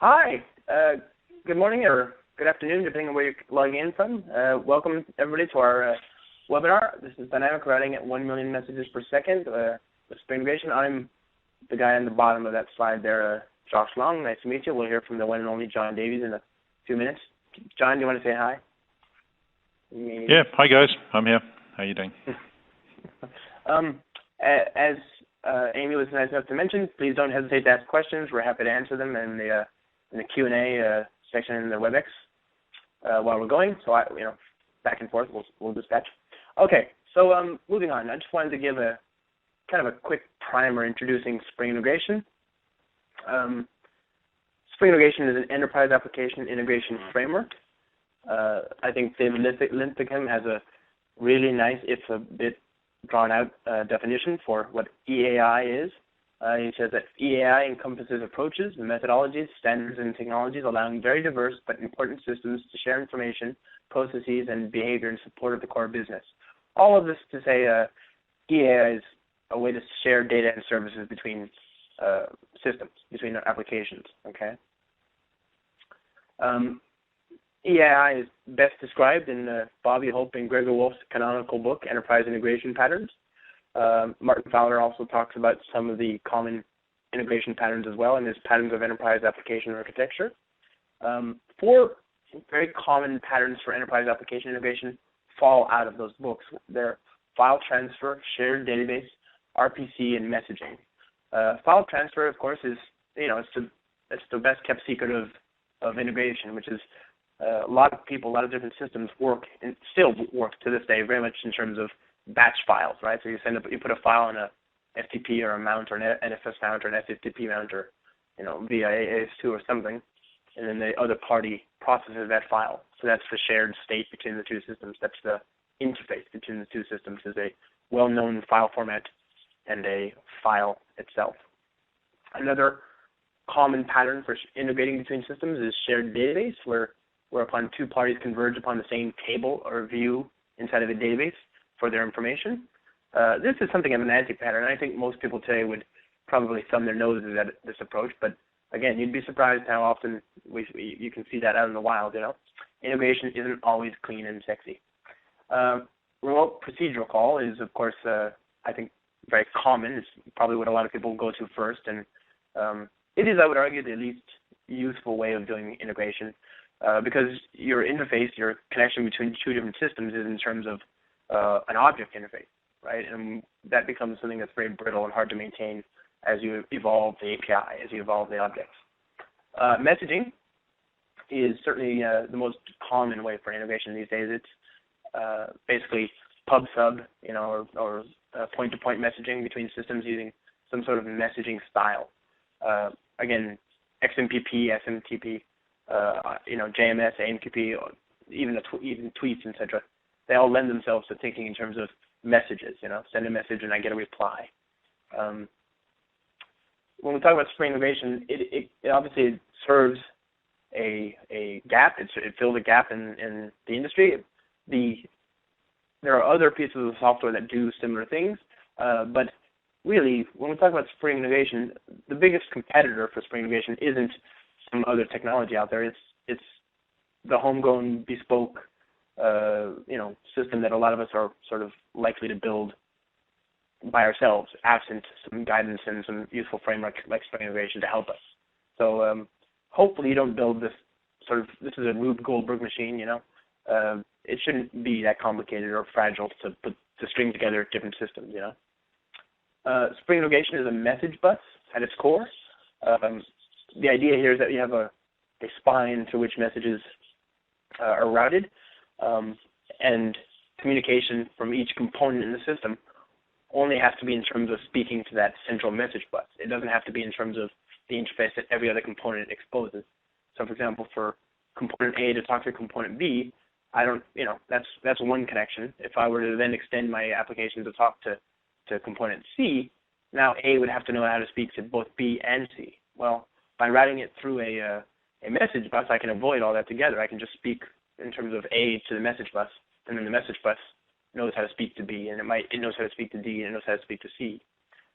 Hi. Good morning or good afternoon, depending on where you're logging in from. Welcome, everybody, to our webinar. This is Dynamic Routing at 1 million messages per second with Spring Integration. I'm the guy on the bottom of that slide there, Josh Long. Nice to meet you. We'll hear from the one and only John Davies in a few minutes. John, do you want to say hi? Yeah. Hi, guys. I'm here. How are you doing? As Amy was nice enough to mention, please don't hesitate to ask questions. We're happy to answer them in the Q&A section in the WebEx while we're going. So, back and forth, we'll dispatch. Okay, so moving on. I just wanted to give a kind of a quick primer introducing Spring Integration. Spring Integration is an enterprise application integration framework. I think David Linthicum has a really nice, if a bit drawn-out definition for what EAI is. He says that EAI encompasses approaches, methodologies, standards, and technologies allowing very diverse but important systems to share information, processes, and behavior in support of the core business. All of this to say EAI is a way to share data and services between systems, between applications, okay? EAI is best described in Bobby Hope and Gregor Wolf's canonical book, Enterprise Integration Patterns. Martin Fowler also talks about some of the common integration patterns as well in his Patterns of Enterprise Application Architecture. 4 very common patterns for enterprise application integration fall out of those books. They're file transfer, shared database, RPC, and messaging. File transfer, of course, is, it's the best kept secret of integration, which is a lot of people, a lot of different systems work and still work to this day very much in terms of batch files, right? So you put a file in a FTP or a mount or an NFS mount or an SFTP mount or via AS2 or something, and then the other party processes that file. So that's the shared state between the two systems. That's the interface between the two systems, is a well-known file format and a file itself. Another common pattern for integrating between systems is shared database, whereupon two parties converge upon the same table or view inside of a database for their information. This is something of an anti-pattern. I think most people today would probably thumb their noses at this approach, but again, you'd be surprised how often you can see that out in the wild, Integration isn't always clean and sexy. Remote procedural call is, of course, I think very common. It's probably what a lot of people go to first, and it is, I would argue, the least useful way of doing integration because your interface, your connection between two different systems is in terms of an object interface, right? And that becomes something that's very brittle and hard to maintain as you evolve the API, as you evolve the objects. Messaging is certainly the most common way for integration these days. It's basically pub-sub, or point-to-point messaging between systems using some sort of messaging style. Again, XMPP, SMTP, JMS, AMQP, even tweets, etc. They all lend themselves to thinking in terms of messages, send a message and I get a reply. When we talk about Spring Integration, it obviously serves a gap. It fills a gap in the industry. There are other pieces of software that do similar things, but really, when we talk about Spring Integration, the biggest competitor for Spring Integration isn't some other technology out there. It's the homegrown, bespoke system that a lot of us are sort of likely to build by ourselves, absent some guidance and some useful framework like Spring Integration to help us. So hopefully you don't build this this is a Rube Goldberg machine, it shouldn't be that complicated or fragile to string together different systems, Spring Integration is a message bus at its core. The idea here is that you have a spine through which messages are routed, and communication from each component in the system only has to be in terms of speaking to that central message bus. It doesn't have to be in terms of the interface that every other component exposes. So, for example, for component A to talk to component B, that's one connection. If I were to then extend my application to talk to component C, now A would have to know how to speak to both B and C. Well, by routing it through a message bus, I can avoid all that together. I can just speak in terms of A to the message bus, and then the message bus knows how to speak to B, and it knows how to speak to D, and it knows how to speak to C.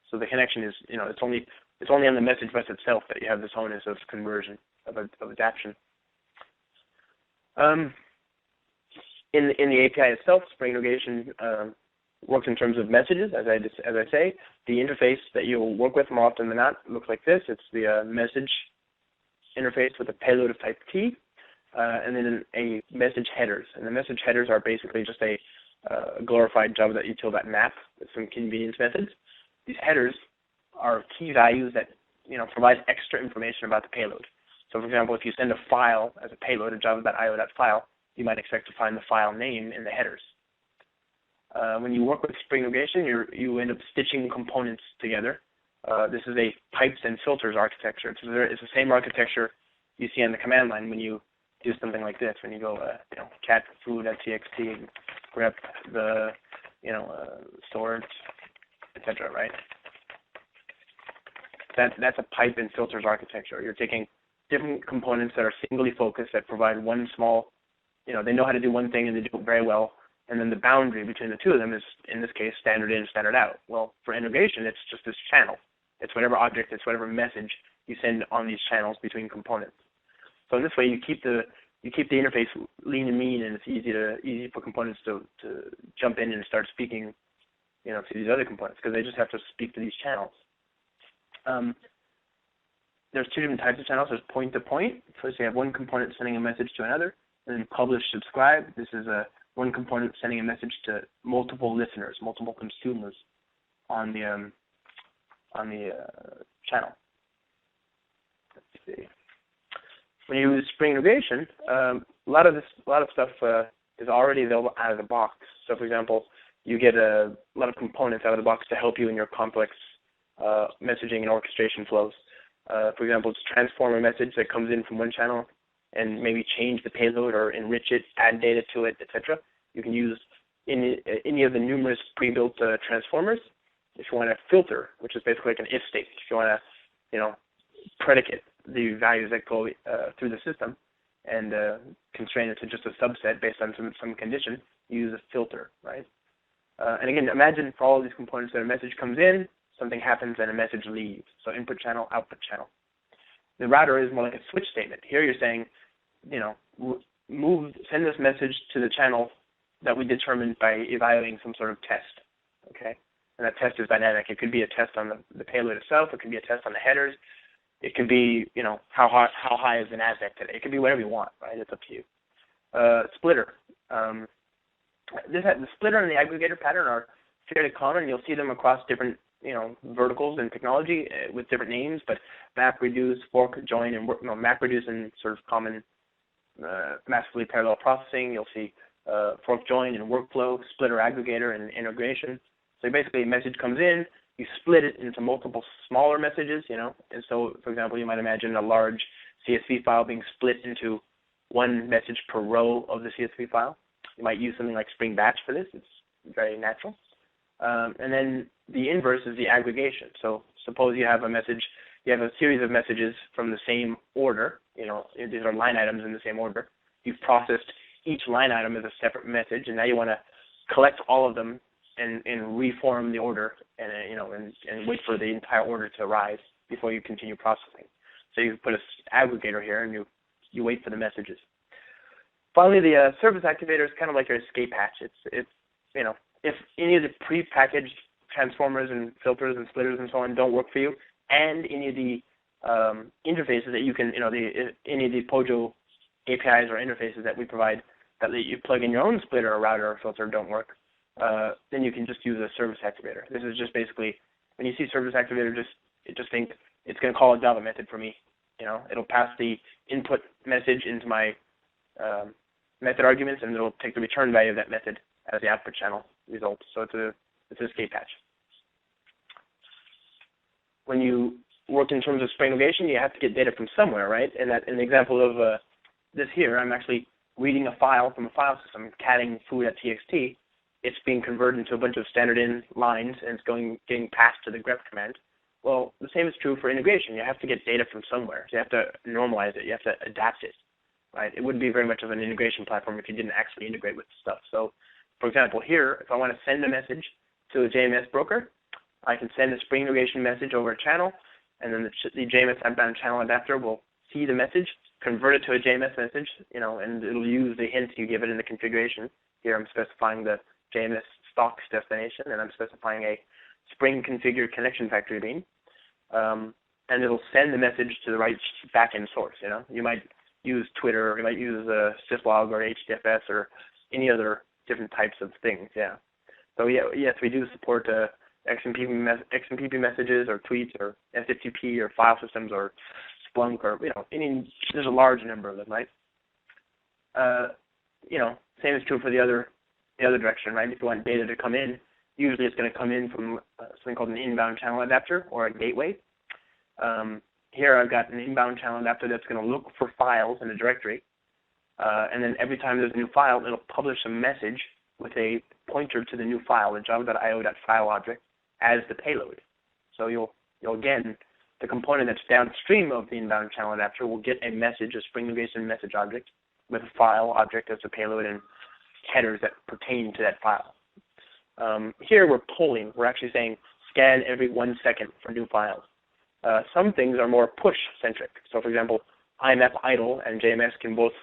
So the connection is, it's only It's only on the message bus itself that you have this onus of conversion, of adaptation. In the API itself, Spring Integration works in terms of messages, as I say. The interface that you'll work with more often than not looks like this. It's the message interface with a payload of type T, and then a message headers. And the message headers are basically just a glorified Java util map with some convenience methods. These headers are key values that provide extra information about the payload. So, for example, if you send a file as a payload, a java.io.file, you might expect to find the file name in the headers. When you work with Spring Integration, you end up stitching components together. This is a pipes and filters architecture. It's the same architecture you see on the command line when you do something like this. When you go, cat food.txt and grep the, sort, etc. Right? That's a pipe and filters architecture. You're taking different components that are singly focused that provide one small, they know how to do one thing and they do it very well. And then the boundary between the two of them is, in this case, standard in, standard out. Well, for integration, it's just this channel. It's whatever object, it's whatever message you send on these channels between components. So in this way, you keep the interface lean and mean, and it's easy for components to jump in and start speaking, to these other components because they just have to speak to these channels. There's two different types of channels. There's point-to-point. First, you have one component sending a message to another, and then publish, subscribe. This is one component sending a message to multiple listeners, multiple consumers on the channel. Let's see. When you use Spring Integration, a lot of stuff is already available out of the box. So, for example, you get a lot of components out of the box to help you in your complex messaging and orchestration flows. For example, it's a transformer message that comes in from one channel and maybe change the payload or enrich it, add data to it, etc. You can use any of the numerous pre-built transformers. If you want to filter, which is basically like an if state, if you want to, predicate the values that go through the system and constrain it to just a subset based on some condition, you use a filter, right? And again, imagine for all of these components that a message comes in, something happens, and a message leaves. So input channel, output channel. The router is more like a switch statement. Here you're saying, send this message to the channel that we determined by evaluating some sort of test, okay? And that test is dynamic. It could be a test on the payload itself. It could be a test on the headers. It could be, how high is the NASDAQ today. It could be whatever you want, right? It's up to you. Splitter. The splitter and the aggregator pattern are fairly common. You'll see them across different, verticals in technology with different names, but MapReduce, fork, join, and MapReduce in sort of common massively parallel processing. You'll see fork, join, and workflow, splitter, aggregator, and integration. So basically, a message comes in, you split it into multiple smaller messages, and so, for example, you might imagine a large CSV file being split into one message per row of the CSV file. You might use something like Spring Batch for this. It's very natural. And then the inverse is the aggregation. So suppose you have a series of messages from the same order. These are line items in the same order. You've processed each line item as a separate message, and now you want to collect all of them and reform the order and wait for the entire order to arise before you continue processing. So you put an aggregator here, and you wait for the messages. Finally, the service activator is kind of like your escape hatch. It's if any of the pre-packaged transformers and filters and splitters and so on don't work for you, and any of the interfaces that you can, any of the POJO APIs or interfaces that we provide that let you plug in your own splitter or router or filter don't work, then you can just use a service activator. This is just basically, when you see service activator, just think it's going to call a Java method for me. It'll pass the input message into my method arguments, and it'll take the return value of that method as the output channel result. So it's an escape hatch. When you work in terms of Spring Integration, you have to get data from somewhere, right? And in the example of this here, I'm actually reading a file from a file system, catting food.txt. It's being converted into a bunch of standard in lines, and it's getting passed to the grep command. Well, the same is true for integration. You have to get data from somewhere. You have to normalize it. You have to adapt it, right? It wouldn't be very much of an integration platform if you didn't actually integrate with stuff. So, for example, here, if I want to send a message to a JMS broker, I can send a Spring Integration message over a channel, and then the JMS outbound channel adapter will see the message, convert it to a JMS message, and it'll use the hint you give it in the configuration. Here I'm specifying the JMS stocks destination, and I'm specifying a Spring configured connection factory bean, and it'll send the message to the right backend source. You might use Twitter, or you might use syslog or HDFS or any other different types of things. Yeah. So yes, we do support XMPP messages or tweets or SFTP or file systems or Splunk or there's a large number of them, right? Same is true for the other direction, right? If you want data to come in, usually it's going to come in from something called an inbound channel adapter or a gateway. Here I've got an inbound channel adapter that's going to look for files in a directory, and then every time there's a new file, it'll publish a message with a pointer to the new file, the java.io.file object, as the payload. So you'll again, the component that's downstream of the inbound channel adapter will get a message, a Spring Integration message object, with a file object as a payload and headers that pertain to that file. Here we're polling. We're actually saying scan every 1 second for new files. Some things are more push-centric. So, for example, IMAP idle and JMS can both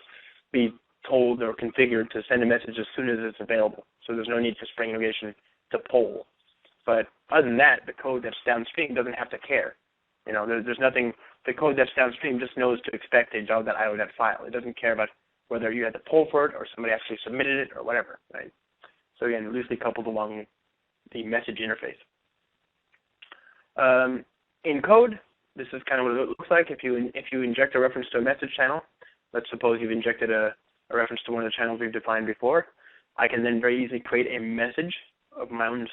be told or configured to send a message as soon as it's available. So there's no need for Spring Integration to poll. But other than that, the code that's downstream doesn't have to care. There's nothing. The code that's downstream just knows to expect a java.io.file. It doesn't care about whether you had to poll for it or somebody actually submitted it or whatever, right? So again, loosely coupled along the message interface. In code, this is kind of what it looks like. If you inject a reference to a message channel, let's suppose you've injected a reference to one of the channels we've defined before, I can then very easily create a message of my own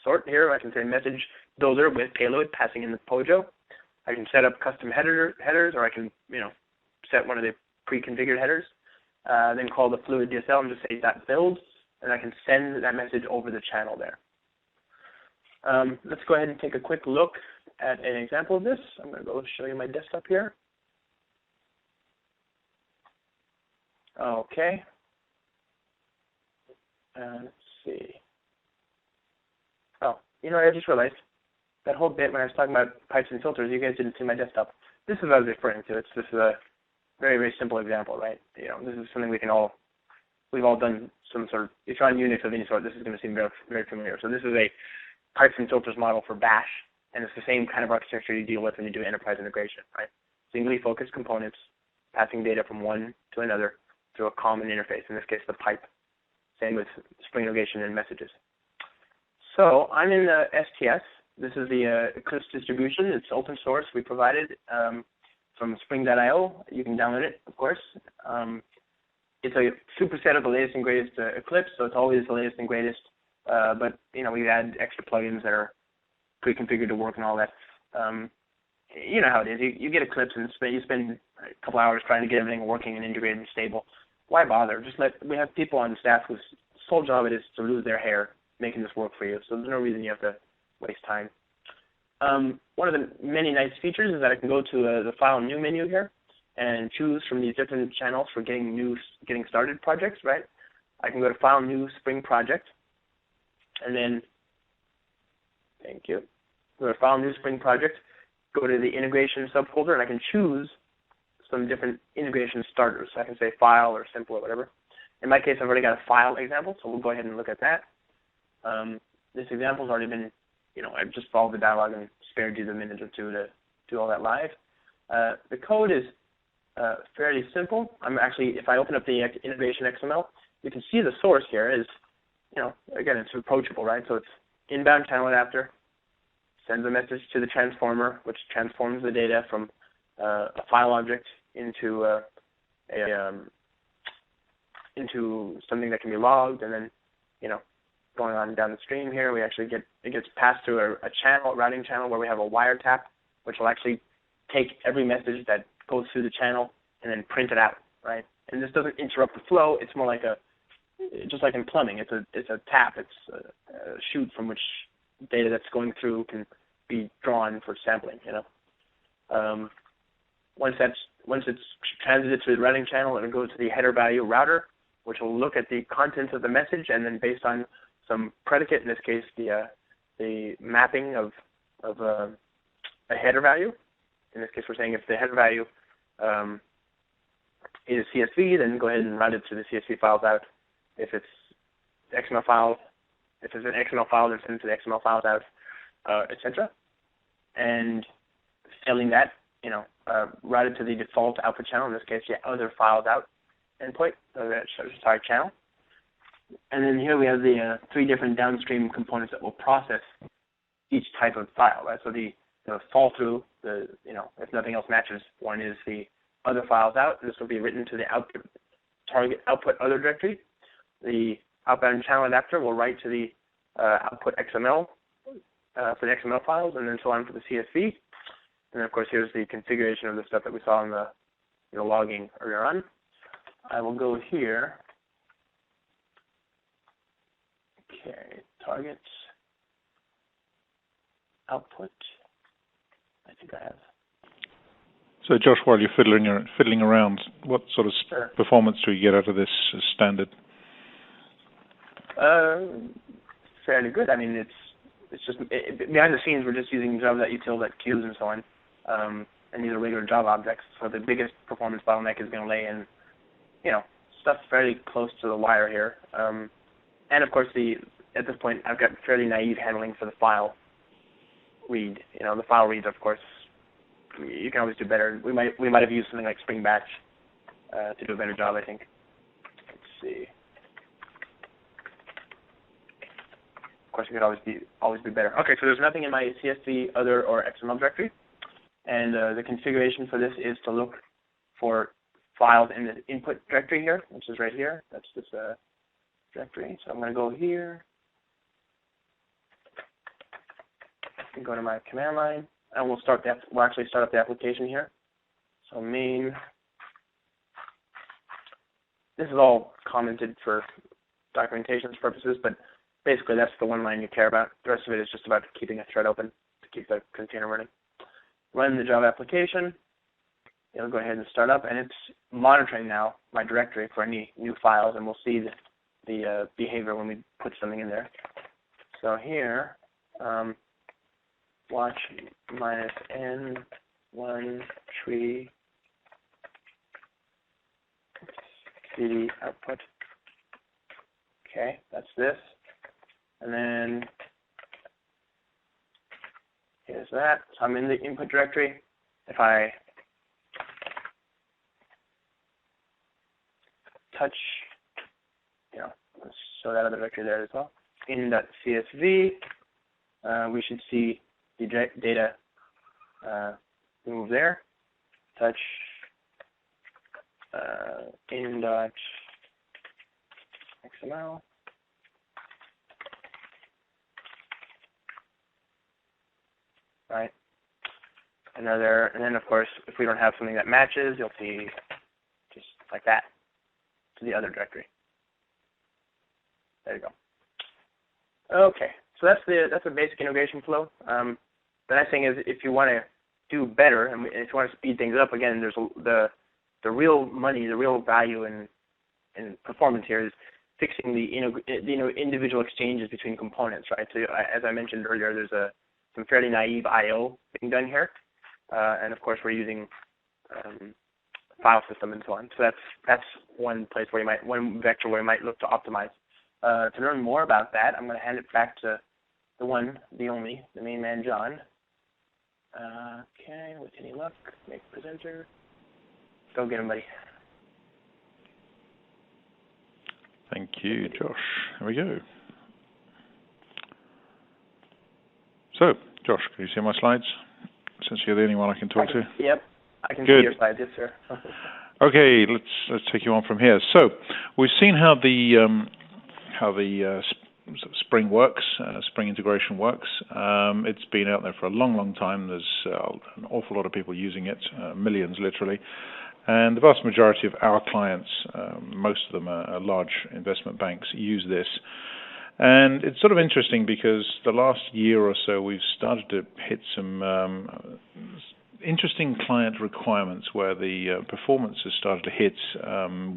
sort here. I can say message builder with payload passing in the POJO. I can set up custom headers, or I can set one of the pre-configured headers. Then call the fluid DSL and just say .build, and I can send that message over the channel there. Let's go ahead and take a quick look at an example of this. I'm going to go show you my desktop here. Okay. Let's see. Oh, I just realized that whole bit when I was talking about pipes and filters, you guys didn't see my desktop. This is what I was referring to. This is a very, very simple example, right? This is something we've all done some sort of, if you're on Unix of any sort, this is going to seem very, very familiar. So this is a pipes and filters model for Bash, and it's the same kind of architecture you deal with when you do enterprise integration, right? Singly focused components, passing data from one to another through a common interface, in this case the pipe. Same with Spring Integration and messages. So I'm in the STS. This is the Eclipse distribution. It's open source. We provided from spring.io. You can download it, of course. It's a superset of the latest and greatest Eclipse, so it's always the latest and greatest. But we add extra plugins that are pre-configured to work and all that. You know how it is. You get Eclipse and you spend a couple hours trying to get everything working and integrated and stable. Why bother? We have people on staff whose sole job it is to lose their hair making this work for you. So there's no reason you have to waste time. One of the many nice features is that I can go to the File New menu here and choose from these different channels for getting started projects, right? I can go to File New Spring Project, and then, thank you, go to File New Spring Project, go to the Integration subfolder, and I can choose some different integration starters. So I can say File or Simple or whatever. In my case, I've already got a file example, so we'll go ahead and look at that. This example's already been, I've just followed the dialog and spared you the minute or two to do all that live. The code is fairly simple. If I open up the integration XML, you can see the source here is, again, it's approachable, right? So it's inbound channel adapter, sends a message to the transformer, which transforms the data from a file object into something that can be logged, and then, going on down the stream here, it gets passed through a routing channel where we have a wiretap, which will actually take every message that goes through the channel and then print it out, right? And this doesn't interrupt the flow. It's more like just like in plumbing. It's a tap. It's a chute from which data that's going through can be drawn for sampling. Once it's transited through the routing channel, it'll go to the header value router, which will look at the contents of the message, and then based on some predicate, in this case the mapping of of a header value. In this case, we're saying if the header value is CSV, then go ahead and route it to the CSV files out. If it's XML file, if it's an XML file, then send it to the XML files out, etc. And failing that, route it to the default output channel. In this case, the other files out endpoint, channel. And then here we have the 3 different downstream components that will process each type of file. Right? So the fall through, if nothing else matches, one is the other files out, and this will be written to the target output other directory. The outbound channel adapter will write to the output XML for the XML files, and then so on for the CSV. And then, of course, here's the configuration of the stuff that we saw in the logging earlier on. I will go here. Okay, targets, output. I think I have. So, Josh, while you're fiddling around, what sort of performance do you get out of this standard? Fairly good. I mean, it's just behind the scenes we're just using Java.util, queues, and so on, and these are regular Java objects. So the biggest performance bottleneck is going to lay in, stuff fairly close to the wire here. And of course, at this point, I've got fairly naive handling for the file read. The file reads, of course, you can always do better. We might have used something like Spring Batch to do a better job, I think. Let's see. Of course, it could always be better. Okay, so there's nothing in my CSV, other, or XML directory, and the configuration for this is to look for files in the input directory here, which is right here. That's this directory. So I'm going to go here and go to my command line, and we'll actually start up the application here. So main. This is all commented for documentation purposes, but basically that's the one line you care about. The rest of it is just about keeping a thread open to keep the container running. Run the Java application. It'll go ahead and start up, and it's monitoring now my directory for any new files, and we'll see the behavior when we put something in there. So here, watch -n 1 tree cd output. Okay, that's this. And then here's that. So I'm in the input directory. If I touch, let's show that other directory there as well. In.csv, we should see the data move there. Touch in.xml. Right. And then of course, if we don't have something that matches, you'll see just like that to the other directory. There you go. Okay, so that's the basic integration flow. The nice thing is, if you want to do better, and if you want to speed things up, again, there's the real money, the real value in performance here is fixing the individual exchanges between components, right? So as I mentioned earlier, there's some fairly naive I/O being done here, and of course we're using file system and so on. So that's one place where one vector where you might look to optimize. To learn more about that, I'm going to hand it back to the one, the only, the main man, John. Okay, with any luck, make presenter. Go get him, buddy. Thank you, Josh. Here we go. So, Josh, can you see my slides? Since you're the only one I can talk to. Yep, I can Good. see your slides, yes, sir. Okay, let's take you on from here. So, we've seen how the Spring works, Spring integration works. It's been out there for a long, long time. There's an awful lot of people using it, millions literally. And the vast majority of our clients, most of them are large investment banks, use this. And it's sort of interesting because the last year or so we've started to hit some interesting client requirements where the performance has started to hit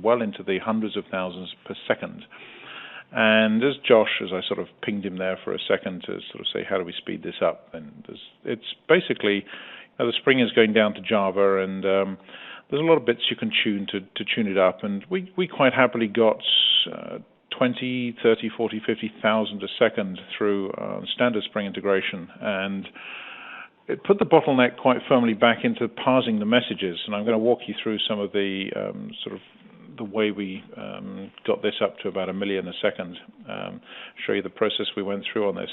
well into the hundreds of thousands per second. And as Josh, as I sort of pinged him there for a second to sort of say, how do we speed this up? And it's basically, the Spring is going down to Java, and there's a lot of bits you can tune to tune it up. And we quite happily got 20, 30, 40, 50,000 a second through standard Spring integration. And it put the bottleneck quite firmly back into parsing the messages. And I'm going to walk you through some of the sort of the way we got this up to about 1 million a second, show you the process we went through on this.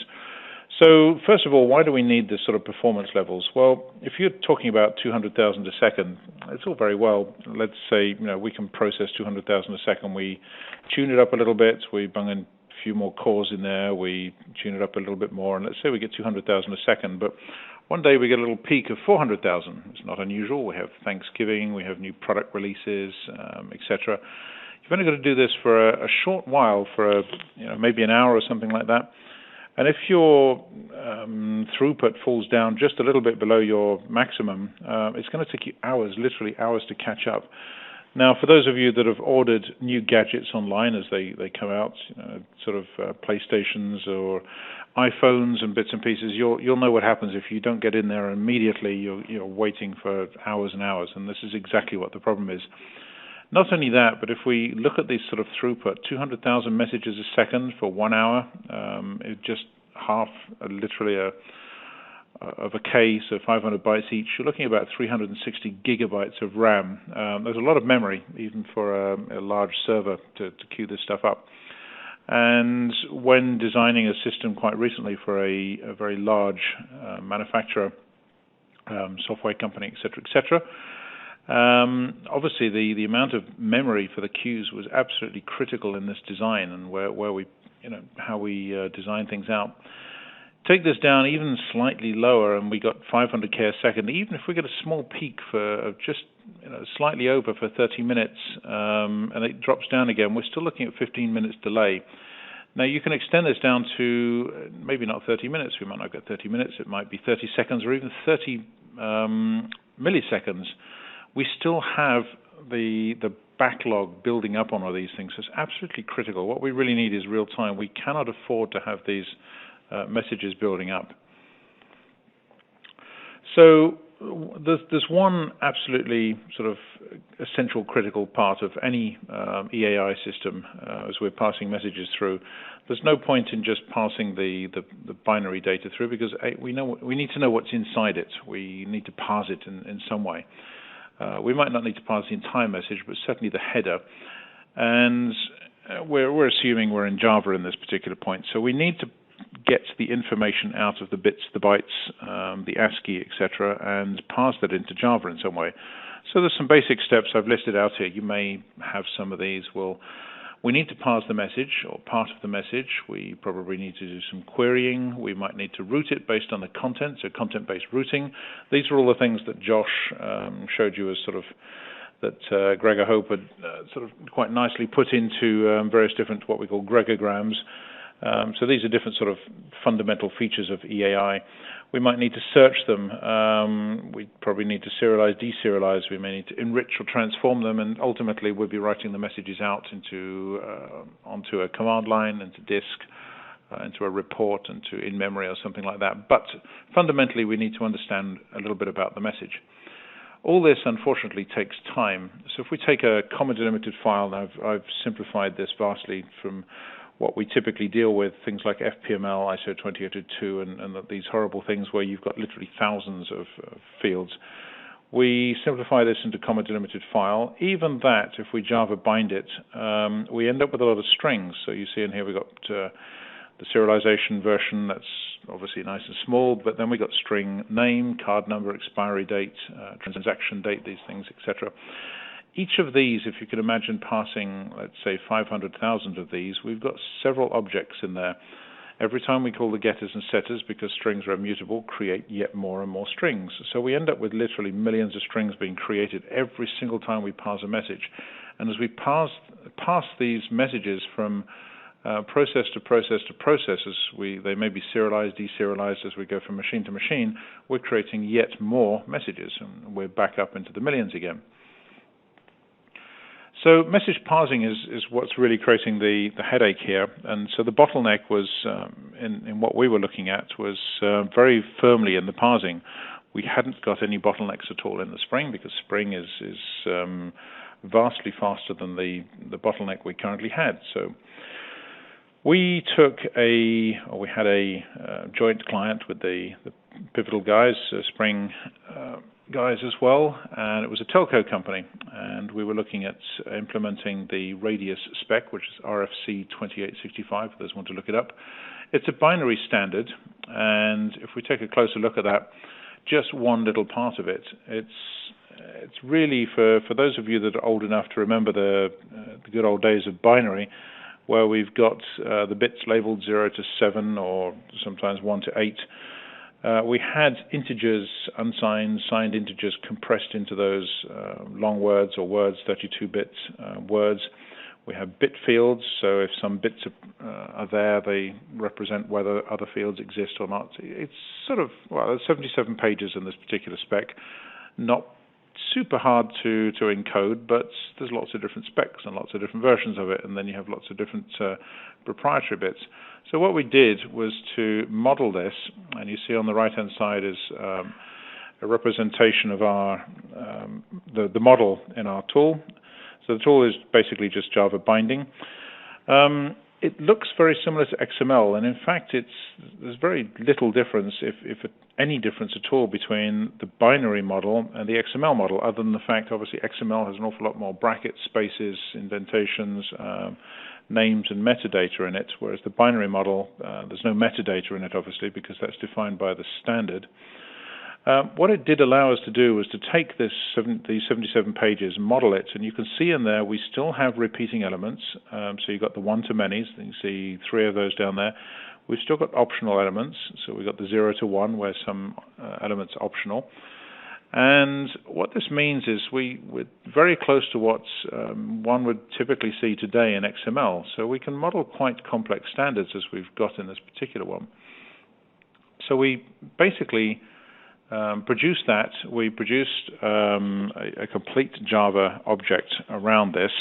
So first of all, why do we need this sort of performance levels? Well, if you're talking about 200,000 a second, it's all very well. Let's say we can process 200,000 a second. We tune it up a little bit. We bung in a few more cores in there. We tune it up a little bit more, and let's say we get 200,000 a second. But one day we get a little peak of 400,000. It's not unusual. We have Thanksgiving, we have new product releases, etc. You've only got to do this for a short while, for maybe an hour or something like that. And if your throughput falls down just a little bit below your maximum, it's going to take you hours, literally hours, to catch up. Now, for those of you that have ordered new gadgets online as they come out, sort of PlayStations or iPhones and bits and pieces, you'll know what happens if you don't get in there immediately. You're waiting for hours and hours, and this is exactly what the problem is. Not only that, but if we look at this sort of throughput, 200,000 messages a second for 1 hour, it's just half, literally of a K, so 500 bytes each. You're looking at about 360 gigabytes of RAM. There's a lot of memory, even for a large server to queue this stuff up. And when designing a system quite recently for a very large manufacturer, software company, etc., obviously the amount of memory for the queues was absolutely critical in this design, and where we, how we design things out. Take this down even slightly lower, and we got 500K a second. Even if we get a small peak for just slightly over for 30 minutes, and it drops down again, we're still looking at 15 minutes delay. Now, you can extend this down to maybe not 30 minutes. We might not get 30 minutes. It might be 30 seconds or even 30 milliseconds. We still have the backlog building up on all these things. So it's absolutely critical. What we really need is real time. We cannot afford to have these messages building up. So there's one absolutely sort of essential critical part of any EAI system as we're passing messages through. There's no point in just passing the binary data through, because we need to know what's inside it. We need to parse it in some way. We might not need to parse the entire message, but certainly the header. And we're assuming we're in Java in this particular point, so we need to get the information out of the bits, the bytes, the ASCII, etc., and pass that into Java in some way. So there's some basic steps I've listed out here. You may have some of these. We need to parse the message, or part of the message. We probably need to do some querying. We might need to route it based on the content, so content-based routing. These are all the things that Josh showed you as sort of, that Gregor Hope had sort of quite nicely put into various different, what we call Gregorgrams. So these are different sort of fundamental features of EAI. We might need to search them. We probably need to serialize, deserialize. We may need to enrich or transform them, and ultimately we'll be writing the messages out onto a command line, into disk, into a report, into in-memory or something like that. But fundamentally, we need to understand a little bit about the message. All this, unfortunately, takes time. So if we take a comma-delimited file, and I've simplified this vastly from what we typically deal with, things like FPML, ISO 20002, and these horrible things where you've got literally thousands of fields. We simplify this into comma-delimited file. Even that, if we Java bind it, we end up with a lot of strings. So you see in here we've got the serialization version. That's obviously nice and small, but then we got string name, card number, expiry date, transaction date, these things, etc. Each of these, if you can imagine passing, let's say, 500,000 of these, we've got several objects in there. Every time we call the getters and setters, because strings are immutable, create yet more and more strings. So we end up with literally millions of strings being created every single time we pass a message. And as we pass these messages from process to process to process, they may be serialized, deserialized as we go from machine to machine, we're creating yet more messages, and we're back up into the millions again. So message parsing is what's really creating the headache here. And so the bottleneck was, in what we were looking at, was very firmly in the parsing. We hadn't got any bottlenecks at all in the Spring, because Spring is vastly faster than the bottleneck we currently had. So we had a joint client with the Pivotal guys, Spring guys as well, and it was a telco company, and we were looking at implementing the Radius spec, which is RFC 2865, for those who want to look it up. It's a binary standard, and if we take a closer look at that, just one little part of it, it's really, for those of you that are old enough to remember the good old days of binary, where we've got the bits labeled 0 to 7 or sometimes 1 to 8. We had integers, unsigned, signed integers compressed into those long words or words, 32-bit words. We have bit fields, so if some bits are there, they represent whether other fields exist or not. It's sort of, well, there's 77 pages in this particular spec. Not super hard to encode, but there's lots of different specs and lots of different versions of it, and then you have lots of different proprietary bits. So what we did was to model this, and you see on the right-hand side is a representation of our the model in our tool. So the tool is basically just Java binding. It looks very similar to XML, and in fact there's very little difference, if any difference at all, between the binary model and the XML model, other than the fact, obviously, XML has an awful lot more brackets, spaces, indentations, names and metadata in it, whereas the binary model, there's no metadata in it, obviously, because that's defined by the standard. What it did allow us to do was to take these 77 pages, model it, and you can see in there we still have repeating elements. So you've got the one-to-manys, and you see 3 of those down there. We've still got optional elements, so we've got the 0 to 1, where some elements are optional. And what this means is we're very close to what one would typically see today in XML. So we can model quite complex standards, as we've got in this particular one. So we basically produced that. We produced a complete Java object around this.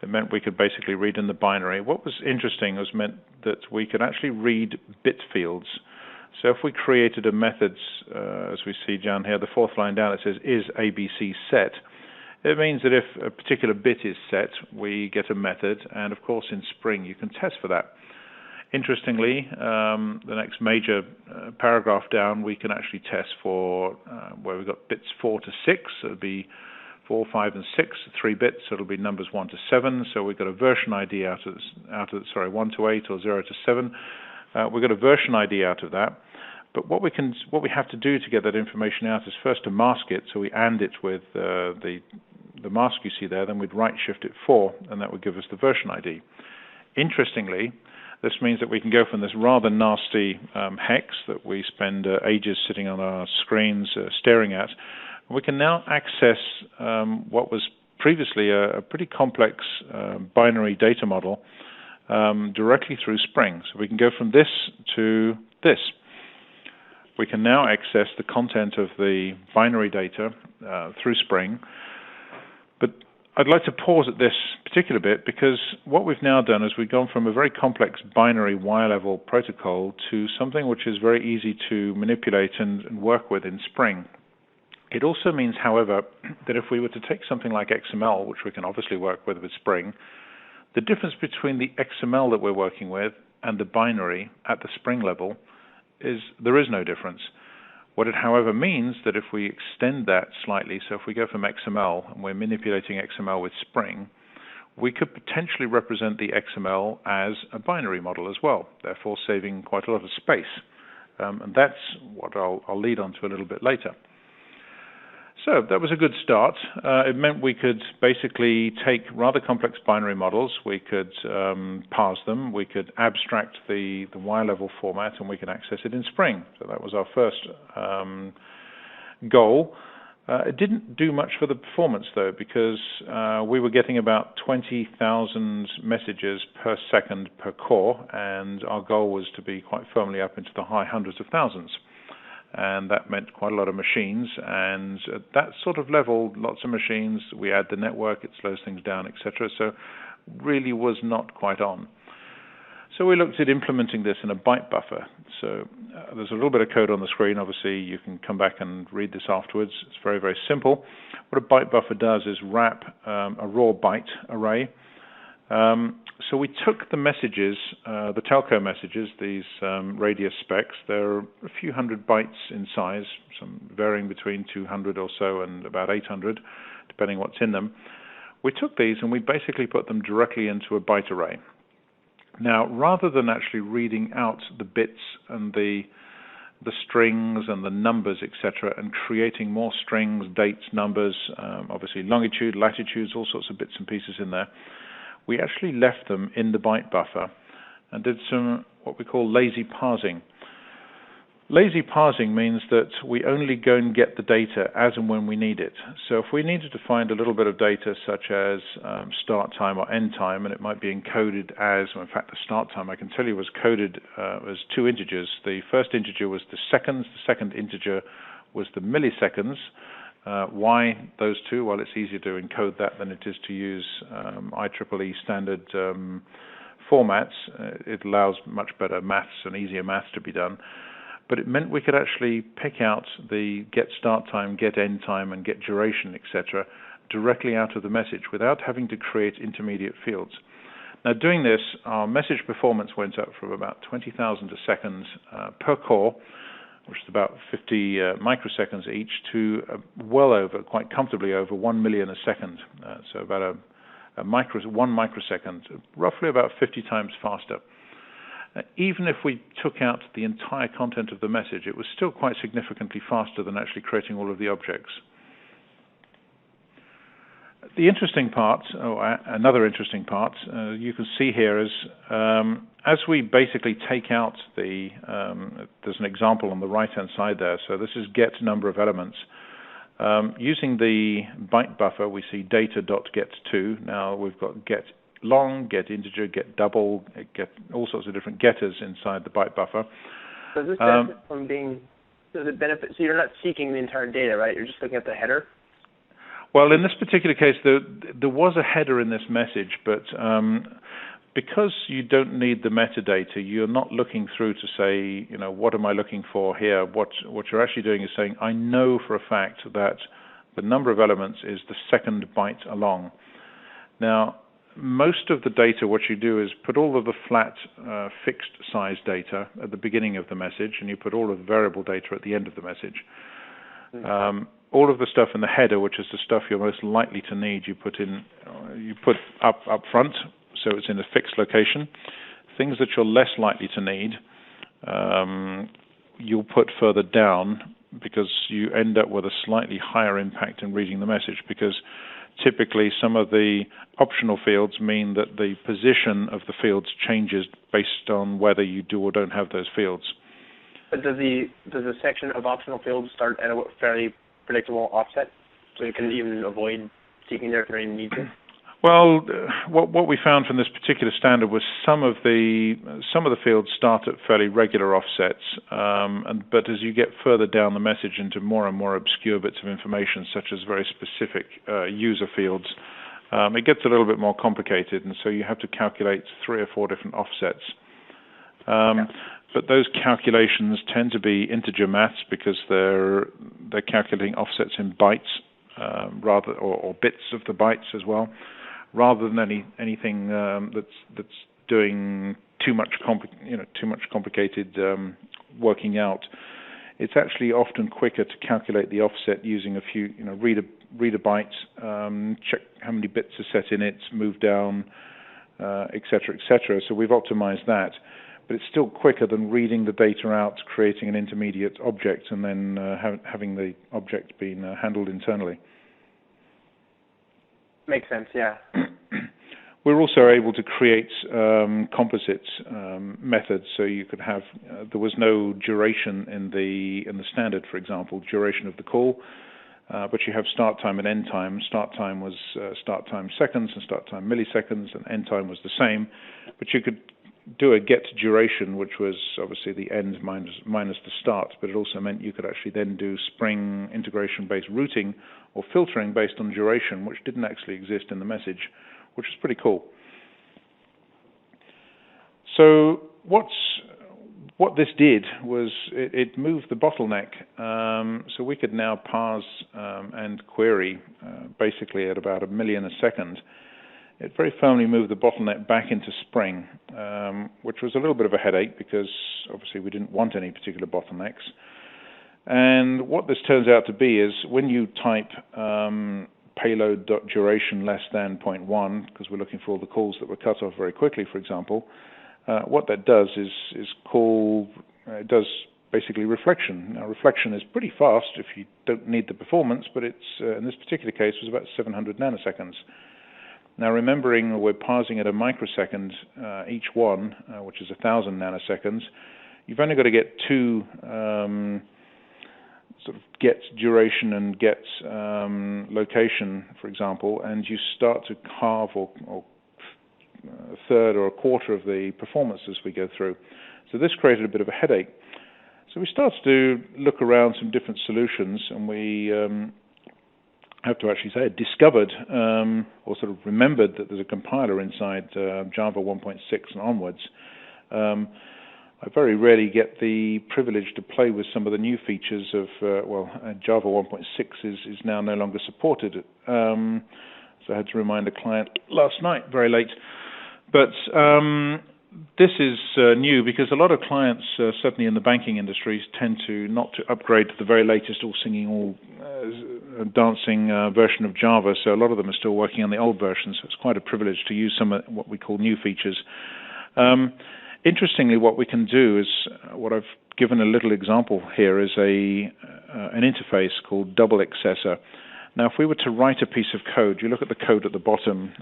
It meant we could basically read in the binary. What was interesting was meant that we could actually read bit fields. So if we created a method, as we see down here, the 4th line down, it says is ABC set. It means that if a particular bit is set, we get a method, and of course in Spring you can test for that. Interestingly, the next major paragraph down, we can actually test for where we've got bits 4 to 6. So it'll be 4, 5, and 6, 3 bits. So it'll be numbers 1 to 7. So we've got a version ID out of 1 to 8 or 0 to 7. We've got a version ID out of that. But what we have to do to get that information out is first to mask it. So we AND it with the mask you see there. Then we'd right shift it 4, and that would give us the version ID. Interestingly, this means that we can go from this rather nasty hex that we spend ages sitting on our screens staring at. We can now access what was previously a pretty complex binary data model directly through Spring. So we can go from this to this. We can now access the content of the binary data through Spring. But I'd like to pause at this particular bit, because what we've now done is we've gone from a very complex binary wire-level protocol to something which is very easy to manipulate and work with in Spring. It also means, however, that if we were to take something like XML, which we can obviously work with Spring, the difference between the XML that we're working with and the binary at the Spring level is there is no difference. What it, however, means that if we extend that slightly, so if we go from XML and we're manipulating XML with Spring, we could potentially represent the XML as a binary model as well, therefore saving quite a lot of space. And that's what I'll lead on to a little bit later. So that was a good start. It meant we could basically take rather complex binary models, we could parse them, we could abstract the wire-level format, and we can access it in Spring. So that was our first goal. It didn't do much for the performance, though, because we were getting about 20,000 messages per second per core, and our goal was to be quite firmly up into the high hundreds of thousands. and that meant quite a lot of machines. And at that sort of level, lots of machines, we add the network, it slows things down, etc. So really was not quite on. So we looked at implementing this in a byte buffer. So there's a little bit of code on the screen. Obviously, you can come back and read this afterwards. It's very, very simple. What a byte buffer does is wrap a raw byte array. So we took the messages, the telco messages, these radius specs. They're a few hundred bytes in size, some varying between 200 or so and about 800, depending what's in them. We took these and we basically put them directly into a byte array. Now, rather than actually reading out the bits and the strings and the numbers, etc., and creating more strings, dates, numbers, obviously longitude, latitudes, all sorts of bits and pieces in there, we actually left them in the byte buffer and did some what we call lazy parsing. Lazy parsing means that we only go and get the data as and when we need it. So if we needed to find a little bit of data such as start time or end time, and it might be encoded as, in fact the start time I can tell you was coded as two integers. The first integer was the seconds, the second integer was the milliseconds. Why those two? Well, it's easier to encode that than it is to use IEEE standard formats. It allows much better maths and easier maths to be done. But it meant we could actually pick out the get start time, get end time, and get duration, etc., directly out of the message without having to create intermediate fields. Now, doing this, our message performance went up from about 20,000 a second per core, which is about 50 microseconds each, to well over, quite comfortably over 1 million a second. So about one microsecond, roughly about 50 times faster. Even if we took out the entire content of the message, it was still quite significantly faster than actually creating all of the objects. The interesting part, another interesting part, you can see here is as we basically take out there's an example on the right-hand side there. So this is get number of elements. Using the byte buffer, we see data.get2. Now we've got get long, get integer, get double, get all sorts of different getters inside the byte buffer. Does this benefit from does it benefit, so you're not seeking the entire data, right? You're just looking at the header? Well, in this particular case, there was a header in this message, but because you don't need the metadata, you're not looking through to say, you know, what am I looking for here? What you're actually doing is saying, I know for a fact that the number of elements is the second byte along. Now, most of the data, what you do is put all of the flat fixed size data at the beginning of the message, and you put all of the variable data at the end of the message. All of the stuff in the header, which is the stuff you're most likely to need, you put up front, so it's in a fixed location. Things that you're less likely to need, you'll put further down, because you end up with a slightly higher impact in reading the message, because typically some of the optional fields mean that the position of the fields changes based on whether you do or don't have those fields. But does the section of optional fields start at a fairly predictable offset, so you can even avoid seeking there if you even need to? Well, what we found from this particular standard was some of the fields start at fairly regular offsets, but as you get further down the message into more and more obscure bits of information, such as very specific user fields, it gets a little bit more complicated, and so you have to calculate 3 or 4 different offsets. But those calculations tend to be integer maths, because they're calculating offsets in bytes or bits of the bytes as well, rather than anything that's doing too much complicated working out. It's actually often quicker to calculate the offset using a few, read a byte, check how many bits are set in it, move down, etc., etc. So we've optimized that. But it's still quicker than reading the data out, creating an intermediate object, and then having the object being handled internally. Makes sense, yeah. We're also able to create composite methods, so you could have. There was no duration in the standard, for example, duration of the call, but you have start time and end time. Start time was start time seconds and start time milliseconds, and end time was the same. But you could do a get duration, which was obviously the end minus the start, but it also meant you could actually then do Spring integration-based routing or filtering based on duration, which didn't actually exist in the message, which was pretty cool. So what this did was it moved the bottleneck, so we could now parse and query basically at about 1 million a second. It very firmly moved the bottleneck back into Spring, which was a little bit of a headache because obviously we didn't want any particular bottlenecks. And what this turns out to be is when you type payload.duration less than 0.1, because we're looking for all the calls that were cut off very quickly, for example, what that does is it does basically reflection. Now, reflection is pretty fast if you don't need the performance, but it's in this particular case was about 700 nanoseconds. Now, remembering we're parsing at a microsecond each one, which is 1,000 nanoseconds, you've only got to get two sort of get duration and get location, for example, and you start to halve or a third or a quarter of the performance as we go through. So this created a bit of a headache. So we started to look around some different solutions, and we have to actually say discovered or sort of remembered that there's a compiler inside Java 1.6 and onwards. I very rarely get the privilege to play with some of the new features of, Java 1.6 is now no longer supported. So I had to remind a client last night, very late. But this is new because a lot of clients, certainly in the banking industries, tend to not to upgrade to the very latest, all singing, all dancing version of Java. So a lot of them are still working on the old version. So it's quite a privilege to use some of what we call new features. Interestingly, what we can do is what I've given a little example here is an interface called double accessor. Now, if we were to write a piece of code, you look at the code at the bottom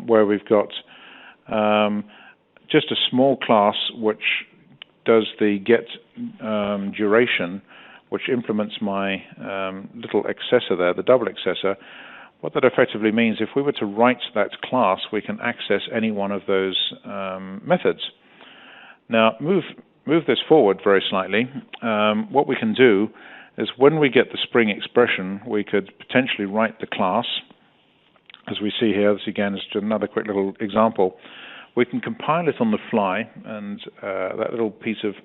where we've got just a small class which does the get duration, which implements my little accessor there, the double accessor. What that effectively means, if we were to write that class, we can access any one of those methods. Now, move this forward very slightly. What we can do is when we get the Spring expression, we could potentially write the class, as we see here. This again is just another quick little example. We can compile it on the fly, and that little piece of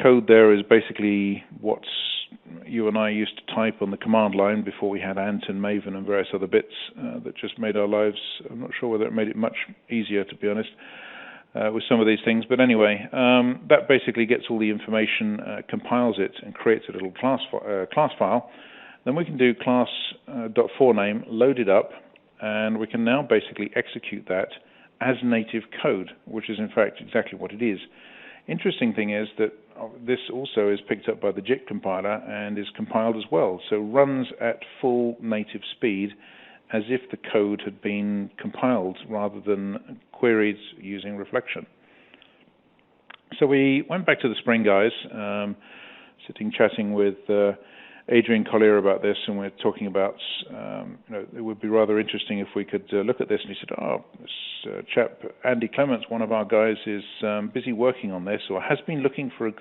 code there is basically what you and I used to type on the command line before we had Ant and Maven and various other bits that just made our lives, I'm not sure whether it made it much easier, to be honest, with some of these things. But anyway, that basically gets all the information, compiles it, and creates a little class file. Then we can do class.forName, load it up, and we can now basically execute that as native code, which is in fact exactly what it is. Interesting thing is that this also is picked up by the JIT compiler and is compiled as well, so runs at full native speed as if the code had been compiled rather than queried using reflection. So we went back to the Spring guys, chatting with Adrian Collier about this, and we're talking about, it would be rather interesting if we could look at this. And he said, this chap, Andy Clements, one of our guys, is busy working on this, or has been looking for a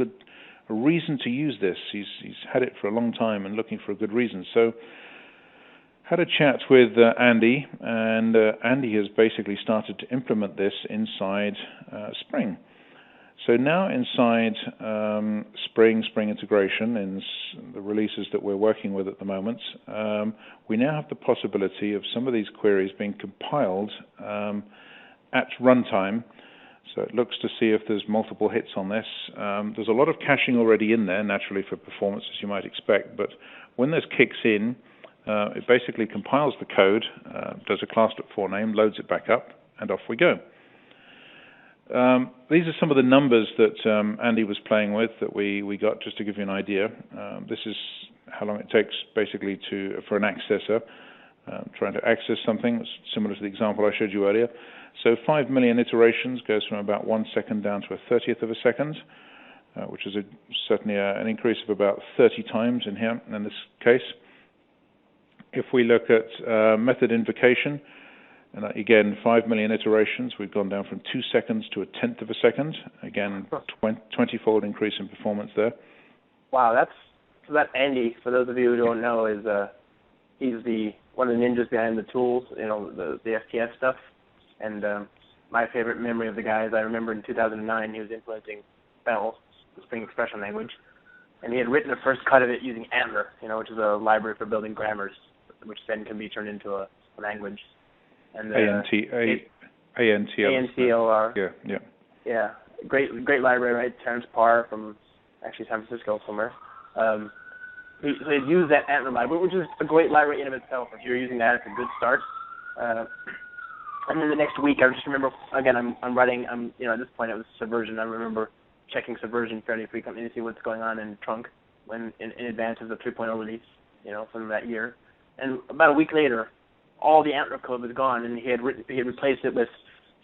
reason to use this. He's had it for a long time and looking for a good reason. So had a chat with Andy, and Andy has basically started to implement this inside Spring. So now inside Spring integration, in the releases that we're working with at the moment, we now have the possibility of some of these queries being compiled at runtime. So it looks to see if there's multiple hits on this. There's a lot of caching already in there, naturally, for performance, as you might expect. But when this kicks in, it basically compiles the code, does a class.forName, loads it back up, and off we go. These are some of the numbers that Andy was playing with that we got, just to give you an idea. This is how long it takes basically for an accessor trying to access something, similar to the example I showed you earlier. So 5 million iterations goes from about 1 second down to a 30th of a second, which is certainly an increase of about 30 times in here in this case. If we look at method invocation, And again, 5 million iterations. We've gone down from 2 seconds to 1/10 of a second. Again, 20-fold increase in performance there. Wow, that Andy, for those of you who don't know, is he's one of the ninjas behind the tools, the FTS stuff. And my favorite memory of the guy is I remember in 2009 he was implementing Spell, the Spring Expression language, and he had written the first cut of it using Antler, which is a library for building grammars, which then can be turned into a language. And ANTLR. Yeah. Great library, right? Terrence Parr from actually San Francisco somewhere. So he'd use that Antler library, which is a great library in and of itself. If you're using that, it's a good start. And then the next week, I just remember, again, I'm writing, at this point it was Subversion. I remember checking Subversion fairly frequently to see what's going on in Trunk when in advance of the 3.0 release, from that year. And about a week later, all the Antler code was gone, and he had replaced it with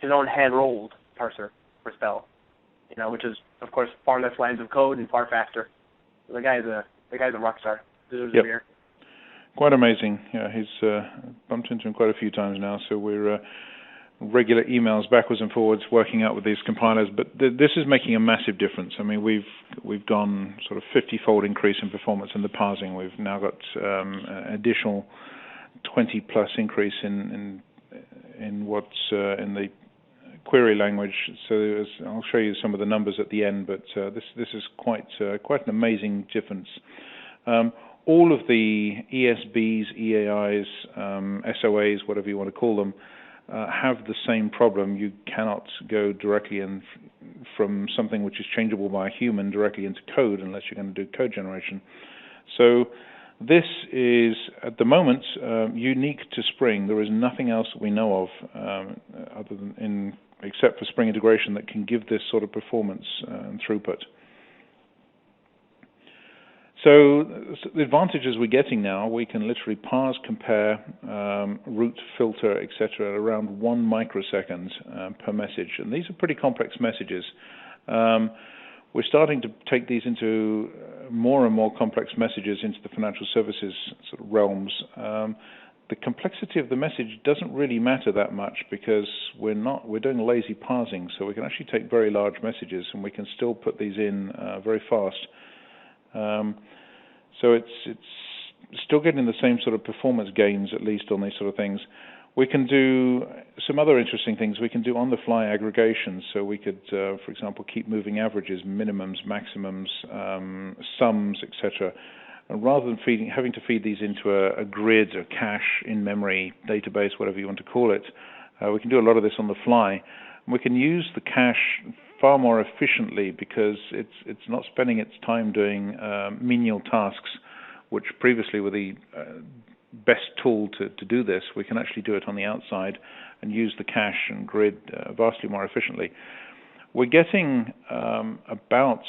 his own hand-rolled parser for Spell, which is, of course, far less lines of code and far faster. So the guy's a rock star. Deserves a beer. Quite amazing. Yeah, he's bumped into him quite a few times now, so we're regular emails backwards and forwards working out with these compilers, but this is making a massive difference. I mean, we've gone sort of 50-fold increase in performance in the parsing. We've now got an additional 20-plus increase in what's in the query language. So I'll show you some of the numbers at the end, but this is quite an amazing difference. All of the ESBs, EAIs, SOAs, whatever you want to call them, have the same problem. You cannot go directly in from something which is changeable by a human directly into code unless you're going to do code generation. So this is, at the moment, unique to Spring. There is nothing else that we know of except for Spring integration that can give this sort of performance and throughput. So the advantages we're getting now, we can literally parse, compare, route, filter, etc. around 1 microsecond per message. And these are pretty complex messages. We're starting to take these into more and more complex messages into the financial services sort of realms. The complexity of the message doesn't really matter that much because we're doing lazy parsing, so we can actually take very large messages and we can still put these in very fast. So it's still getting the same sort of performance gains, at least on these sort of things. We can do some other interesting things. We can do on-the-fly aggregations. So we could, for example, keep moving averages, minimums, maximums, sums, etc. And rather than having to feed these into a grid, a cache, in-memory database, whatever you want to call it, we can do a lot of this on the fly. And we can use the cache far more efficiently because it's not spending its time doing menial tasks, which previously were the best tool to do this. We can actually do it on the outside and use the cache and grid vastly more efficiently. We're getting about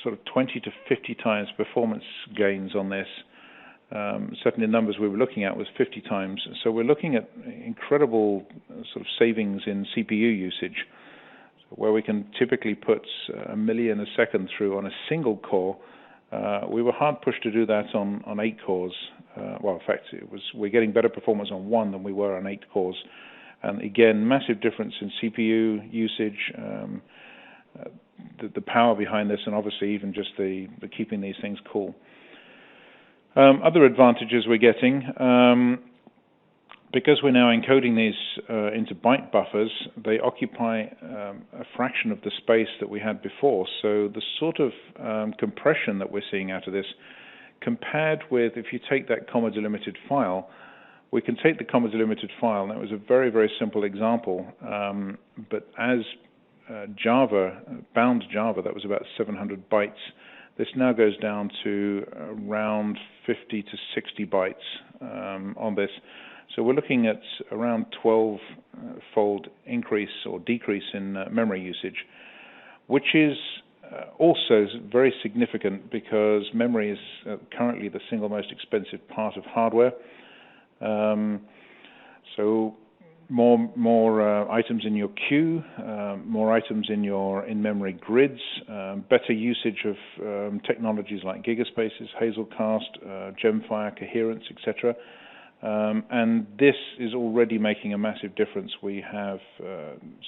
sort of 20 to 50 times performance gains on this. Certainly the numbers we were looking at was 50 times. So we're looking at incredible sort of savings in CPU usage, where we can typically put 1 million a second through on a single core. We were hard pushed to do that on 8 cores. Well, in fact, we're getting better performance on 1 than we were on 8 cores. And again, massive difference in CPU usage, the power behind this, and obviously even just the keeping these things cool. Other advantages we're getting, because we're now encoding these into byte buffers, they occupy a fraction of the space that we had before. So the sort of compression that we're seeing out of this, compared with if you take that comma delimited file, we can take the comma delimited file, and that was a very, very simple example, but as bound Java, that was about 700 bytes. This now goes down to around 50 to 60 bytes on this. So we're looking at around 12-fold increase or decrease in memory usage, which is also very significant because memory is currently the single most expensive part of hardware. So more items in your queue, more items in your in-memory grids, better usage of technologies like gigaspaces, Hazelcast, Gemfire, coherence, etc. And this is already making a massive difference. We have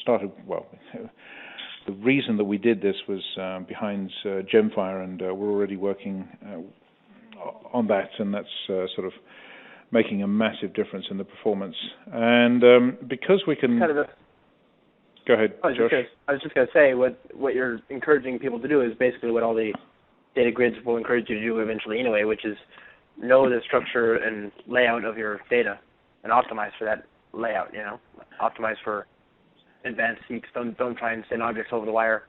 started, well, the reason that we did this was behind Gemfire, and we're already working on that, and that's sort of making a massive difference in the performance. And because we can... Go ahead, Josh. I was just going to say, what you're encouraging people to do is basically what all the data grids will encourage you to do eventually anyway, which is know the structure and layout of your data and optimize for that layout, optimize for advanced seeks. Don't try and send objects over the wire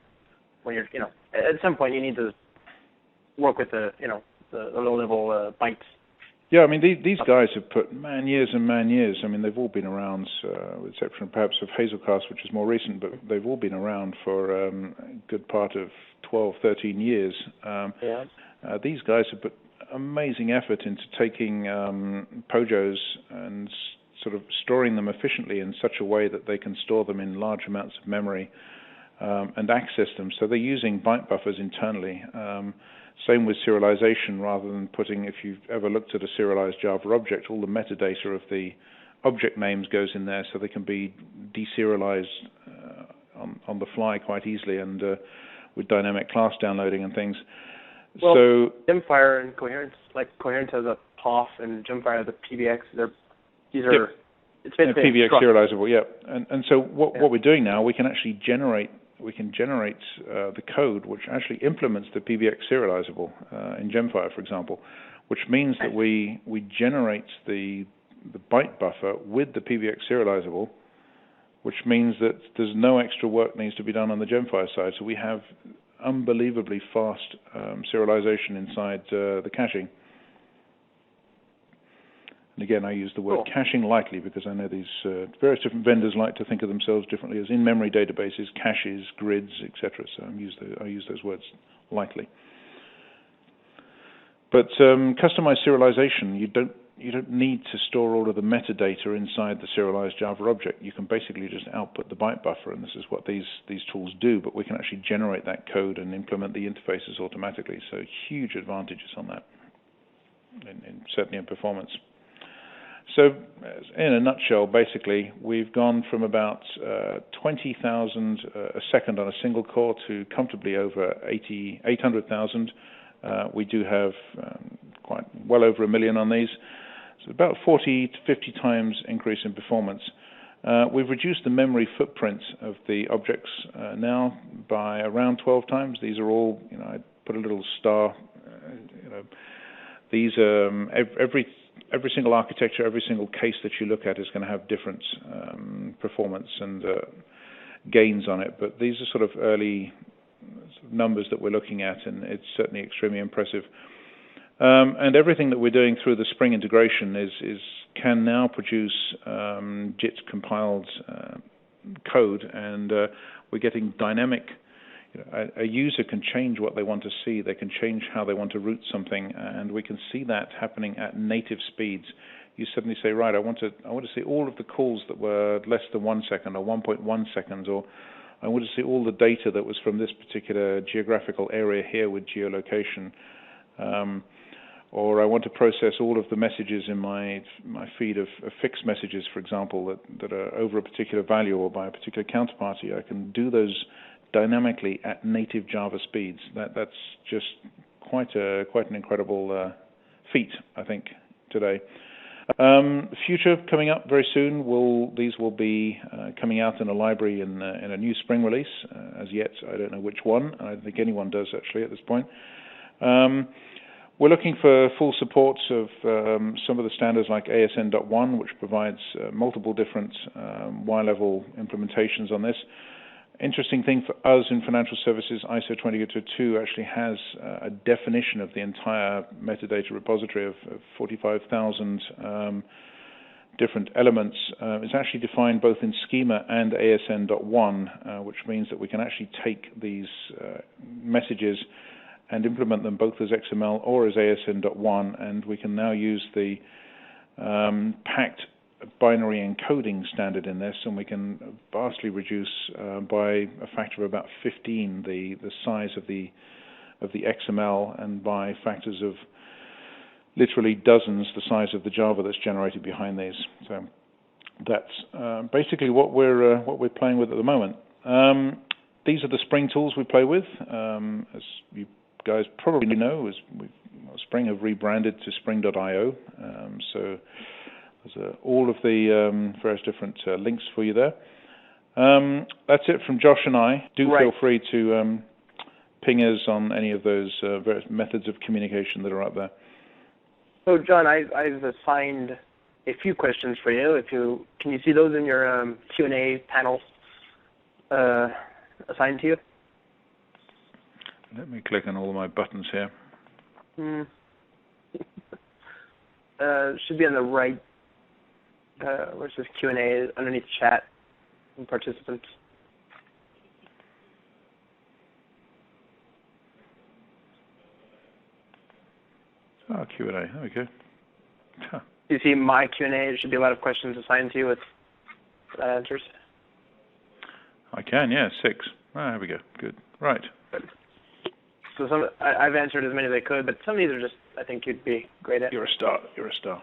when you're, at some point you need to work with the low-level bytes. Yeah, I mean, these guys have put man-years and man-years. I mean, they've all been around, with the exception perhaps of Hazelcast, which is more recent, but they've all been around for a good part of 12, 13 years. These guys have put amazing effort into taking POJOs and sort of storing them efficiently in such a way that they can store them in large amounts of memory and access them. So they're using byte buffers internally. Same with serialization, rather than putting, if you've ever looked at a serialized Java object, all the metadata of the object names goes in there, so they can be deserialized on the fly quite easily, and with dynamic class downloading and things. Well, so Gemfire and Coherence, like Coherence has a POF and Gemfire has a PBX. It's basically PBX serializable, yeah. And so what we're doing now, we can actually generate the code which actually implements the PBX serializable in Gemfire, for example, which means that we generate the byte buffer with the PBX serializable, which means that there's no extra work needs to be done on the Gemfire side. So we have unbelievably fast serialization inside the caching. And again, I use the word caching lightly because I know these various different vendors like to think of themselves differently as in-memory databases, caches, grids, etc. So I use those words lightly. But customized serialization, you don't need to store all of the metadata inside the serialized Java object. You can basically just output the byte buffer, and this is what these tools do. But we can actually generate that code and implement the interfaces automatically. So huge advantages on that, certainly in performance. So in a nutshell, basically, we've gone from about 20,000 a second on a single core to comfortably over 800,000. We do have quite well over 1 million on these. So about 40 to 50 times increase in performance. We've reduced the memory footprint of the objects now by around 12 times. These are all, I put a little star. These every single architecture, every single case that you look at is going to have different performance and gains on it. But these are sort of early numbers that we're looking at, and it's certainly extremely impressive. And everything that we're doing through the Spring integration can now produce JIT compiled code, and we're getting dynamic. A user can change what they want to see. They can change how they want to route something, and we can see that happening at native speeds. You suddenly say, right, I want to see all of the calls that were less than 1 second or 1.1 seconds, or I want to see all the data that was from this particular geographical area here with geolocation, or I want to process all of the messages in my feed of fixed messages, for example, that are over a particular value or by a particular counterparty. I can do those dynamically at native Java speeds. That's just quite an incredible feat, I think, today. Future coming up very soon. These will be coming out in a library in a new Spring release. As yet, I don't know which one. I don't think anyone does actually at this point. We're looking for full support of some of the standards like ASN.1, which provides multiple different Y-level implementations on this. Interesting thing for us in financial services, ISO 20022 actually has a definition of the entire metadata repository of 45,000 different elements. It's actually defined both in schema and ASN.1, which means that we can actually take these messages and implement them both as XML or as ASN.1, and we can now use the packed binary encoding standard in this, and we can vastly reduce by a factor of about 15 the size of the XML, and by factors of literally dozens the size of the Java that's generated behind these. So that's basically what we're playing with at the moment. These are the Spring tools we play with. As you guys probably know, Spring have rebranded to Spring.io. So there's all of the various different links for you there. That's it from Josh and I. Do feel free to ping us on any of those various methods of communication that are up there. So, John, I've assigned a few questions for you. Can you see those in your Q&A panel assigned to you? Let me click on all of my buttons here. Should be on the right. Where's this Q&A? Underneath chat and participants. Oh, Q&A. There we go. Huh. You see my Q&A? There should be a lot of questions assigned to you with answers. I can, yeah, 6. There we go. Good. Right. Good. So I've answered as many as I could, but some of these are just, I think you'd be great at. You're a star. You're a star.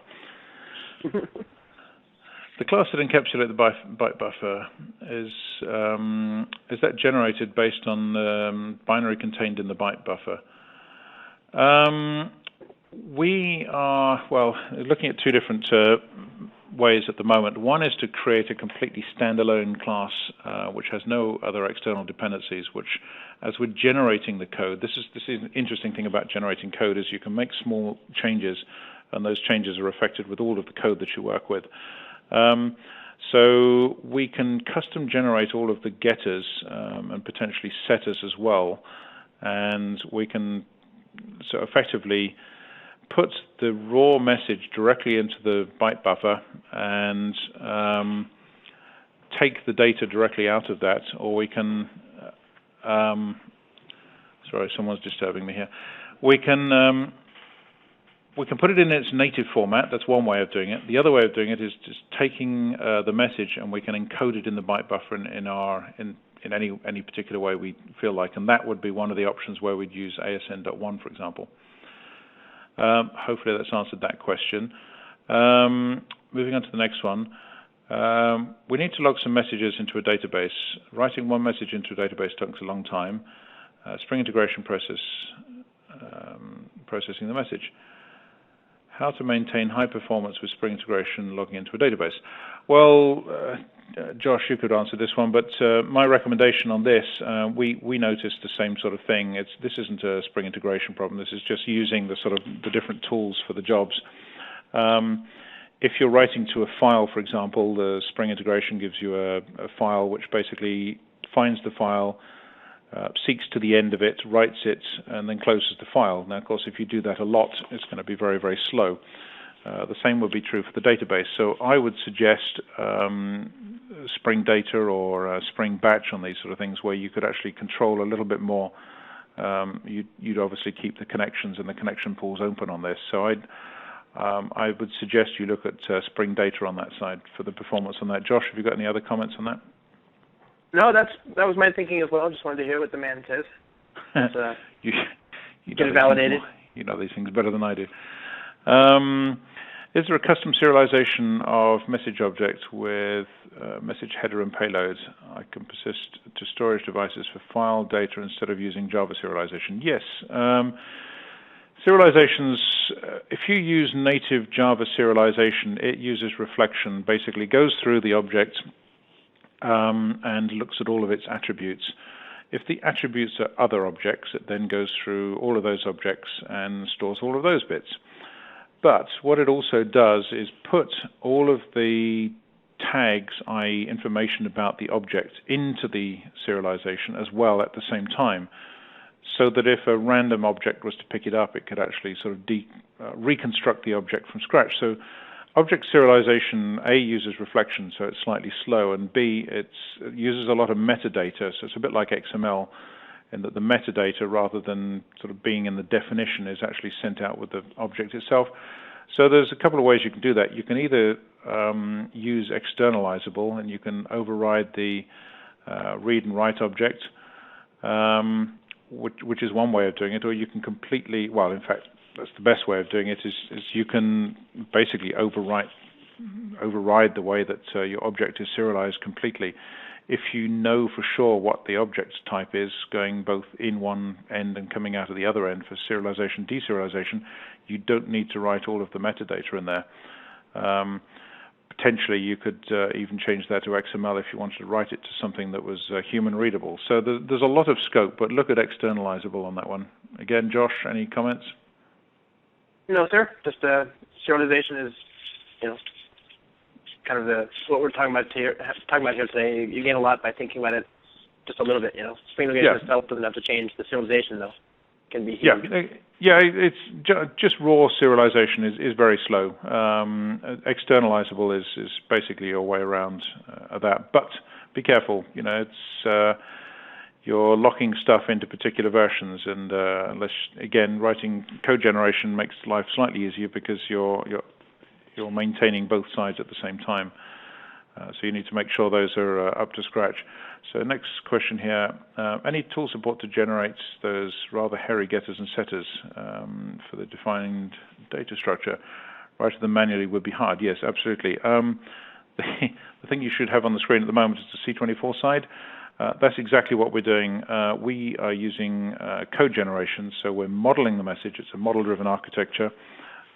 The class that encapsulates the byte buffer is that generated based on the binary contained in the byte buffer? We are, looking at two different ways at the moment. One is to create a completely standalone class which has no other external dependencies, which, as we're generating the code, this is an interesting thing about generating code, is you can make small changes, and those changes are affected with all of the code that you work with. So we can custom generate all of the getters and potentially setters as well, and we can so effectively put the raw message directly into the byte buffer and take the data directly out of that, or we can sorry, someone's disturbing me here. We can put it in its native format. That's one way of doing it. The other way of doing it is just taking the message, and we can encode it in the byte buffer in any particular way we feel like, and that would be one of the options where we'd use ASN.1, for example. Hopefully that's answered that question. Moving on to the next one. We need to log some messages into a database. Writing one message into a database takes a long time. Spring integration processing the message. How to maintain high performance with Spring integration logging into a database? Well, Josh, you could answer this one, but my recommendation on this, we noticed the same sort of thing. This isn't a Spring integration problem. This is just using the different tools for the jobs. If you're writing to a file, for example, the Spring integration gives you a file which basically finds the file, seeks to the end of it, writes it, and then closes the file. Now, of course, if you do that a lot, it's going to be very, very slow. The same would be true for the database. So I would suggest Spring Data or Spring Batch on these sort of things, where you could actually control a little bit more. You'd obviously keep the connections and the connection pools open on this. So I would suggest you look at Spring Data on that side for the performance on that. Josh, have you got any other comments on that? No, that was my thinking as well. Just wanted to hear what the man says. You get it validated. You know these things better than I do. Is there a custom serialization of message objects with message header and payload? I can persist to storage devices for file data instead of using Java serialization. Yes. Serializations, if you use native Java serialization, it uses reflection, basically goes through the object and looks at all of its attributes. If the attributes are other objects, it then goes through all of those objects and stores all of those bits. But what it also does is put all of the tags, i.e. information about the object, into the serialization as well at the same time, so that if a random object was to pick it up, it could actually sort of reconstruct the object from scratch. So object serialization, A, uses reflection, so it's slightly slow, and B, it uses a lot of metadata, so it's a bit like XML, in that the metadata, rather than sort of being in the definition, is actually sent out with the object itself. So there's a couple of ways you can do that. You can either use externalizable, and you can override the read and write object, which is one way of doing it, or you can completely, well, in fact, the best way of doing it, is you can basically override the way that your object is serialized completely. If you know for sure what the object type is, going both in one end and coming out of the other end for serialization, deserialization, you don't need to write all of the metadata in there. Potentially, you could even change that to XML if you wanted to write it to something that was human readable. So there's a lot of scope, but look at externalizable on that one. Again, Josh, any comments? No, sir. Just serialization is, kind of what we're talking about here today. You gain a lot by thinking about it just a little bit. Spring integration itself doesn't have to change. The serialization, though, can be huge. Yeah, it's just raw serialization is very slow. Externalizable is basically your way around that. But be careful. It's you're locking stuff into particular versions, and unless, again, writing code generation makes life slightly easier because you're maintaining both sides at the same time. So you need to make sure those are up to scratch. So next question here. Any tool support to generate those rather hairy getters and setters for the defined data structure? Writing them manually would be hard. Yes, absolutely. The thing you should have on the screen at the moment is the C24 side. That's exactly what we're doing. We are using code generation, so we're modeling the message. It's a model-driven architecture.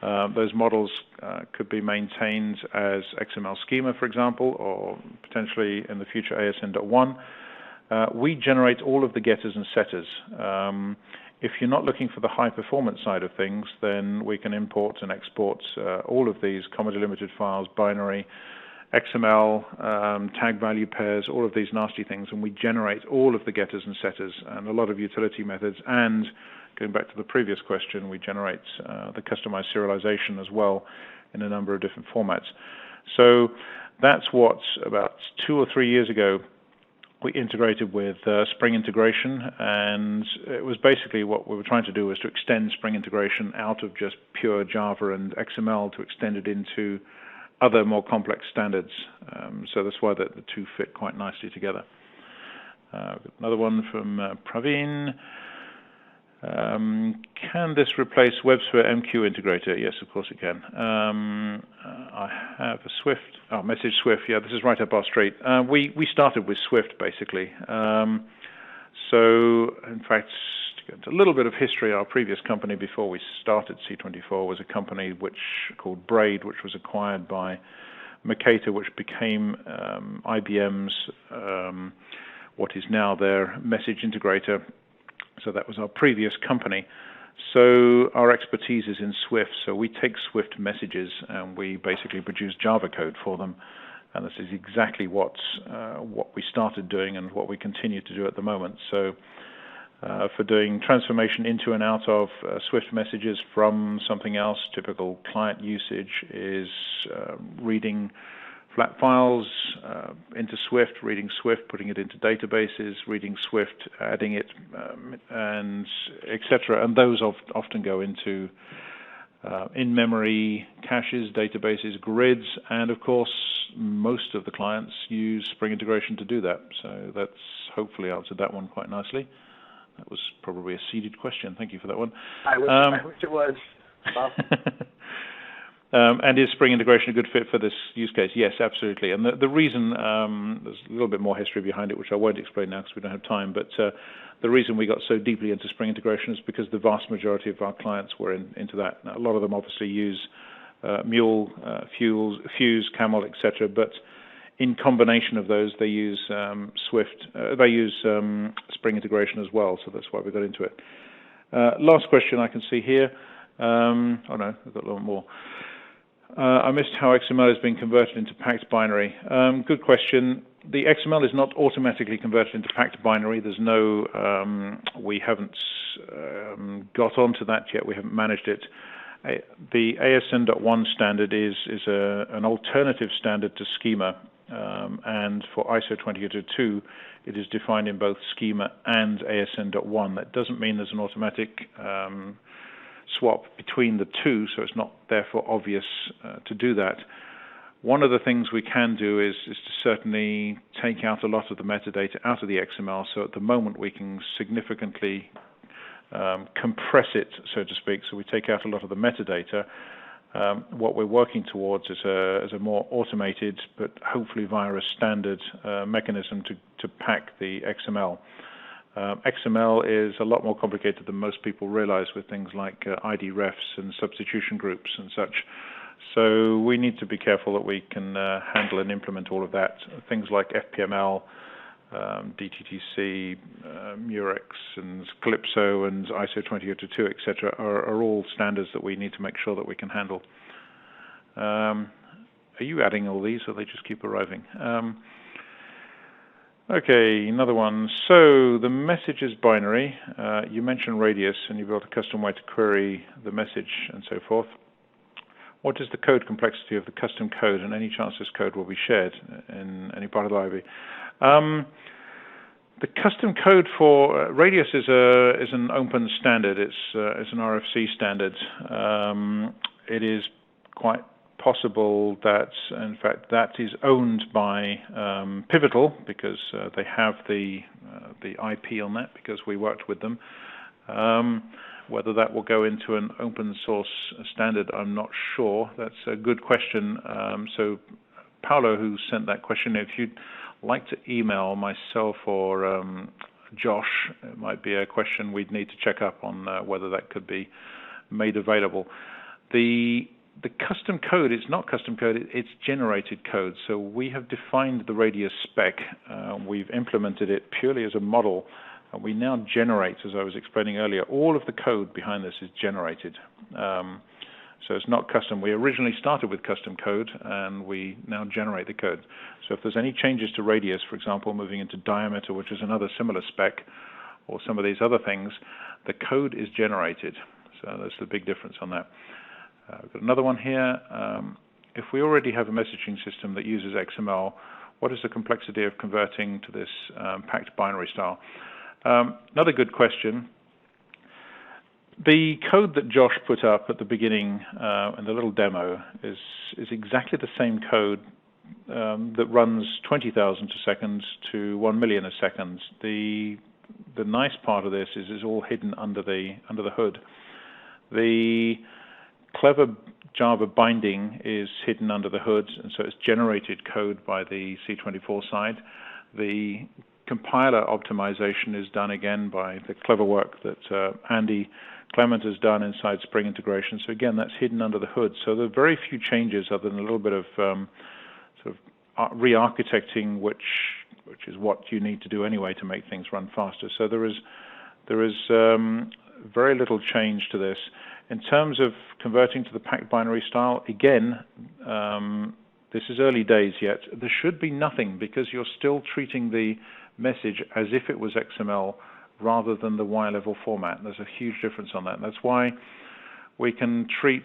Those models could be maintained as XML schema, for example, or potentially in the future ASN.1. We generate all of the getters and setters. If you're not looking for the high-performance side of things, then we can import and export all of these comma-delimited files, binary, XML, tag value pairs, all of these nasty things, and we generate all of the getters and setters and a lot of utility methods. And going back to the previous question, we generate the customized serialization as well in a number of different formats. So that's what, about 2 or 3 years ago, we integrated with Spring integration, and it was basically what we were trying to do was to extend Spring integration out of just pure Java and XML to extend it into other more complex standards. So that's why the two fit quite nicely together. Another one from Praveen. Can this replace WebSphere MQ integrator? Yes, of course it can. I have a Swift. Message Swift. Yeah, this is right up our street. We started with Swift, basically. So, in fact, to get into a little bit of history, our previous company before we started C24 was a company called Braid, which was acquired by Mercator, which became IBM's, what is now their message integrator. So that was our previous company. So our expertise is in Swift. So we take Swift messages and we basically produce Java code for them. And this is exactly what we started doing and what we continue to do at the moment. So for doing transformation into and out of Swift messages from something else, typical client usage is reading flat files into Swift, reading Swift, putting it into databases, reading Swift, adding it, and etc. And those often go into in-memory caches, databases, grids, and of course, most of the clients use Spring integration to do that. So that's hopefully answered that one quite nicely. That was probably a seeded question. Thank you for that one. I wish it was. Well. And is Spring integration a good fit for this use case? Yes, absolutely. And the reason, there's a little bit more history behind it, which I won't explain now because we don't have time, but the reason we got so deeply into Spring integration is because the vast majority of our clients were into that. Now, a lot of them obviously use Mule, Fuse, Camel, etc., but in combination of those, they use Swift. They use Spring integration as well, so that's why we got into it. Last question I can see here. Oh no, I've got a little more. I missed how XML is being converted into packed binary. Good question. The XML is not automatically converted into packed binary. There's no, we haven't got onto that yet. We haven't managed it. The ASN.1 standard is an alternative standard to schema, and for ISO 20022, it is defined in both schema and ASN.1. That doesn't mean there's an automatic swap between the two, so it's not therefore obvious to do that. One of the things we can do is to certainly take out a lot of the metadata out of the XML, so at the moment we can significantly compress it, so to speak, so we take out a lot of the metadata. What we're working towards is a more automated, but hopefully via a standard mechanism to pack the XML. XML is a lot more complicated than most people realize with things like ID refs and substitution groups and such. So we need to be careful that we can handle and implement all of that. Things like FPML, DTTC, Murex, and Calypso, and ISO 20022, etc., are all standards that we need to make sure that we can handle. Are you adding all these, or they just keep arriving? Okay, another one. So the message is binary. You mentioned radius, and you built a custom way to query the message and so forth. What is the code complexity of the custom code, and any chance this code will be shared in any part of the library? The custom code for radius is an open standard. It's an RFC standard. It is quite possible that, in fact, that is owned by Pivotal, because they have the IP on that, because we worked with them. Whether that will go into an open source standard, I'm not sure. That's a good question. So Paolo, who sent that question, if you'd like to email myself or Josh, it might be a question we'd need to check up on whether that could be made available. The custom code is not custom code, it's generated code. So we have defined the radius spec. We've implemented it purely as a model. And we now generate, as I was explaining earlier, all of the code behind this is generated. So it's not custom. We originally started with custom code, and we now generate the code. So if there's any changes to radius, for example, moving into diameter, which is another similar spec, or some of these other things, the code is generated. So that's the big difference on that. We've got another one here. If we already have a messaging system that uses XML, what is the complexity of converting to this packed binary style? Another good question. The code that Josh put up at the beginning in the little demo is exactly the same code that runs 20,000 a second to 1 million a second. The nice part of this is it's all hidden under the hood. The clever Java binding is hidden under the hood, and so it's generated code by the C24 side. The compiler optimization is done again by the clever work that Andy Clement has done inside Spring integration. So again, that's hidden under the hood. So there are very few changes other than a little bit of sort of re-architecting, which is what you need to do anyway to make things run faster. So there is very little change to this. In terms of converting to the packed binary style, again, this is early days yet. There should be nothing, because you're still treating the message as if it was XML rather than the Y-level format. There's a huge difference on that. And that's why we can treat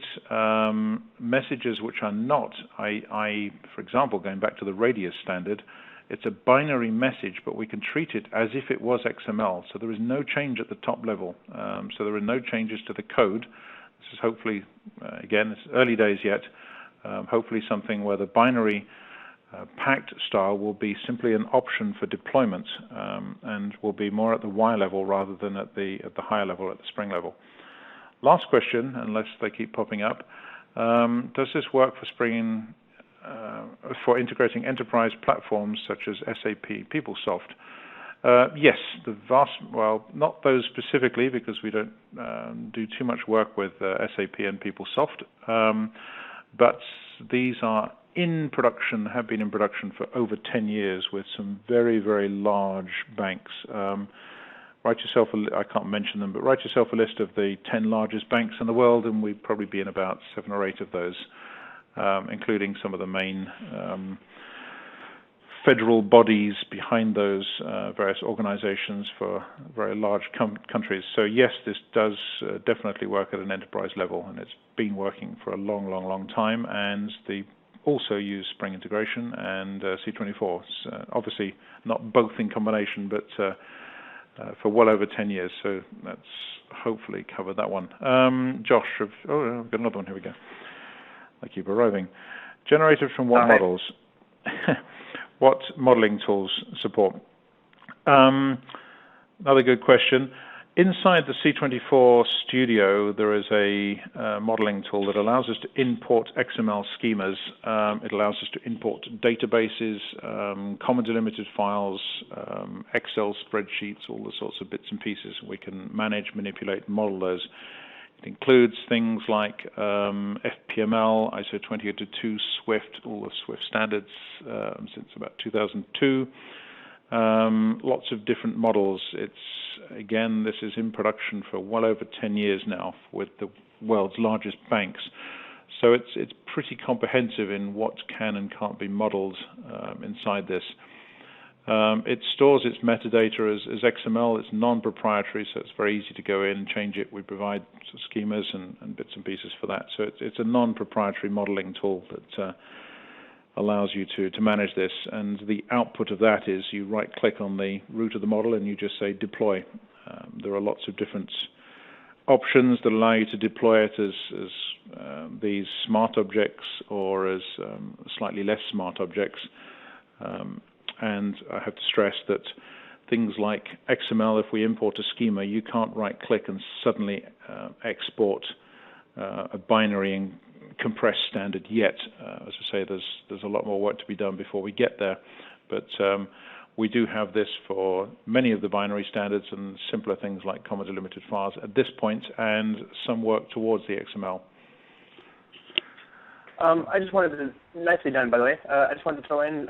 messages which are not, for example, going back to the radius standard, it's a binary message, but we can treat it as if it was XML. So there is no change at the top level. So there are no changes to the code. This is hopefully, again, it's early days yet, hopefully something where the binary packed style will be simply an option for deployment, and will be more at the Y level rather than at the higher level, at the Spring level. Last question, unless they keep popping up. Does this work for Spring for integrating enterprise platforms such as SAP PeopleSoft? Yes, well, not those specifically, because we don't do too much work with SAP and PeopleSoft, but these are in production, have been in production for over 10 years with some very, very large banks. Write yourself I can't mention them, but write yourself a list of the 10 largest banks in the world, and we'd probably be in about 7 or 8 of those, including some of the main federal bodies behind those various organizations for very large countries. So yes, this does definitely work at an enterprise level, and it's been working for a long, long, long time, and they also use Spring integration and C24. Obviously not both in combination, but for well over 10 years, so that's hopefully covered that one. Josh, I've got another one, here we go. I keep arriving. Generated from what models? What modeling tools support? Another good question. Inside the C24 Studio, there is a modeling tool that allows us to import XML schemas. It allows us to import databases, comma delimited files, Excel spreadsheets, all the sorts of bits and pieces. We can manage, manipulate, and model those. It includes things like FPML, ISO 20022, Swift, all the Swift standards since about 2002. Lots of different models. Again, this is in production for well over 10 years now with the world's largest banks. So it's pretty comprehensive in what can and can't be modeled inside this. It stores its metadata as XML. It's non-proprietary, so it's very easy to go in and change it. We provide schemas and bits and pieces for that. So it's a non-proprietary modeling tool that allows you to manage this, and the output of that is you right-click on the root of the model and you just say deploy. There are lots of different options that allow you to deploy it as these smart objects or as slightly less smart objects. And I have to stress that things like XML, if we import a schema, you can't right-click and suddenly export a binary and compressed standard yet. As I say, there's a lot more work to be done before we get there, but we do have this for many of the binary standards and simpler things like comma delimited files at this point, and some work towards the XML. I just wanted to, nicely done by the way, I just wanted to throw in,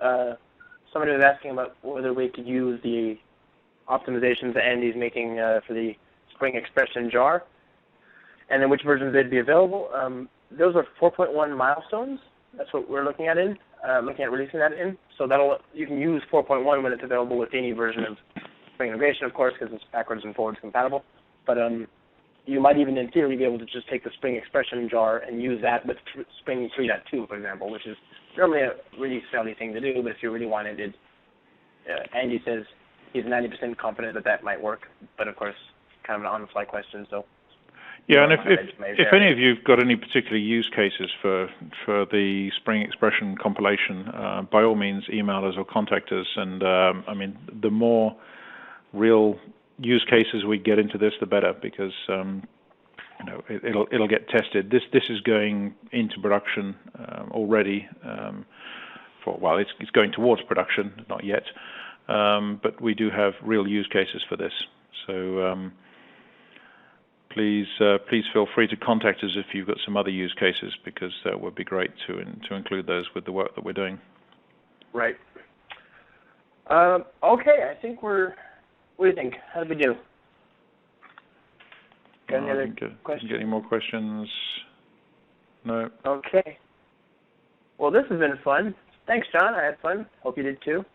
somebody was asking about whether we could use the optimizations that Andy's making for the Spring expression jar, and then which versions they'd be available. Those are 4.1 milestones. That's what we're looking at releasing that in. So you can use 4.1 when it's available with any version of Spring integration, of course, because it's backwards and forwards compatible. But you might even, in theory, be able to just take the Spring expression jar and use that with Spring 3.2, for example, which is normally a really silly thing to do. But if you really wanted it, Andy says he's 90% confident that might work. But of course, kind of an on-the-fly question. So. Yeah, and if any of you have got any particular use cases for the Spring expression compilation, by all means email us or contact us. And I mean, the more real use cases we get into this, the better, because it'll get tested. This is going into production already. It's going towards production, not yet, but we do have real use cases for this. So. Please feel free to contact us if you've got some other use cases, because that would be great to include those with the work that we're doing. Right. Okay, I think what do you think? How did we do? Got any other questions? Get any more questions? No. Okay. Well, this has been fun. Thanks, John. I had fun. Hope you did too.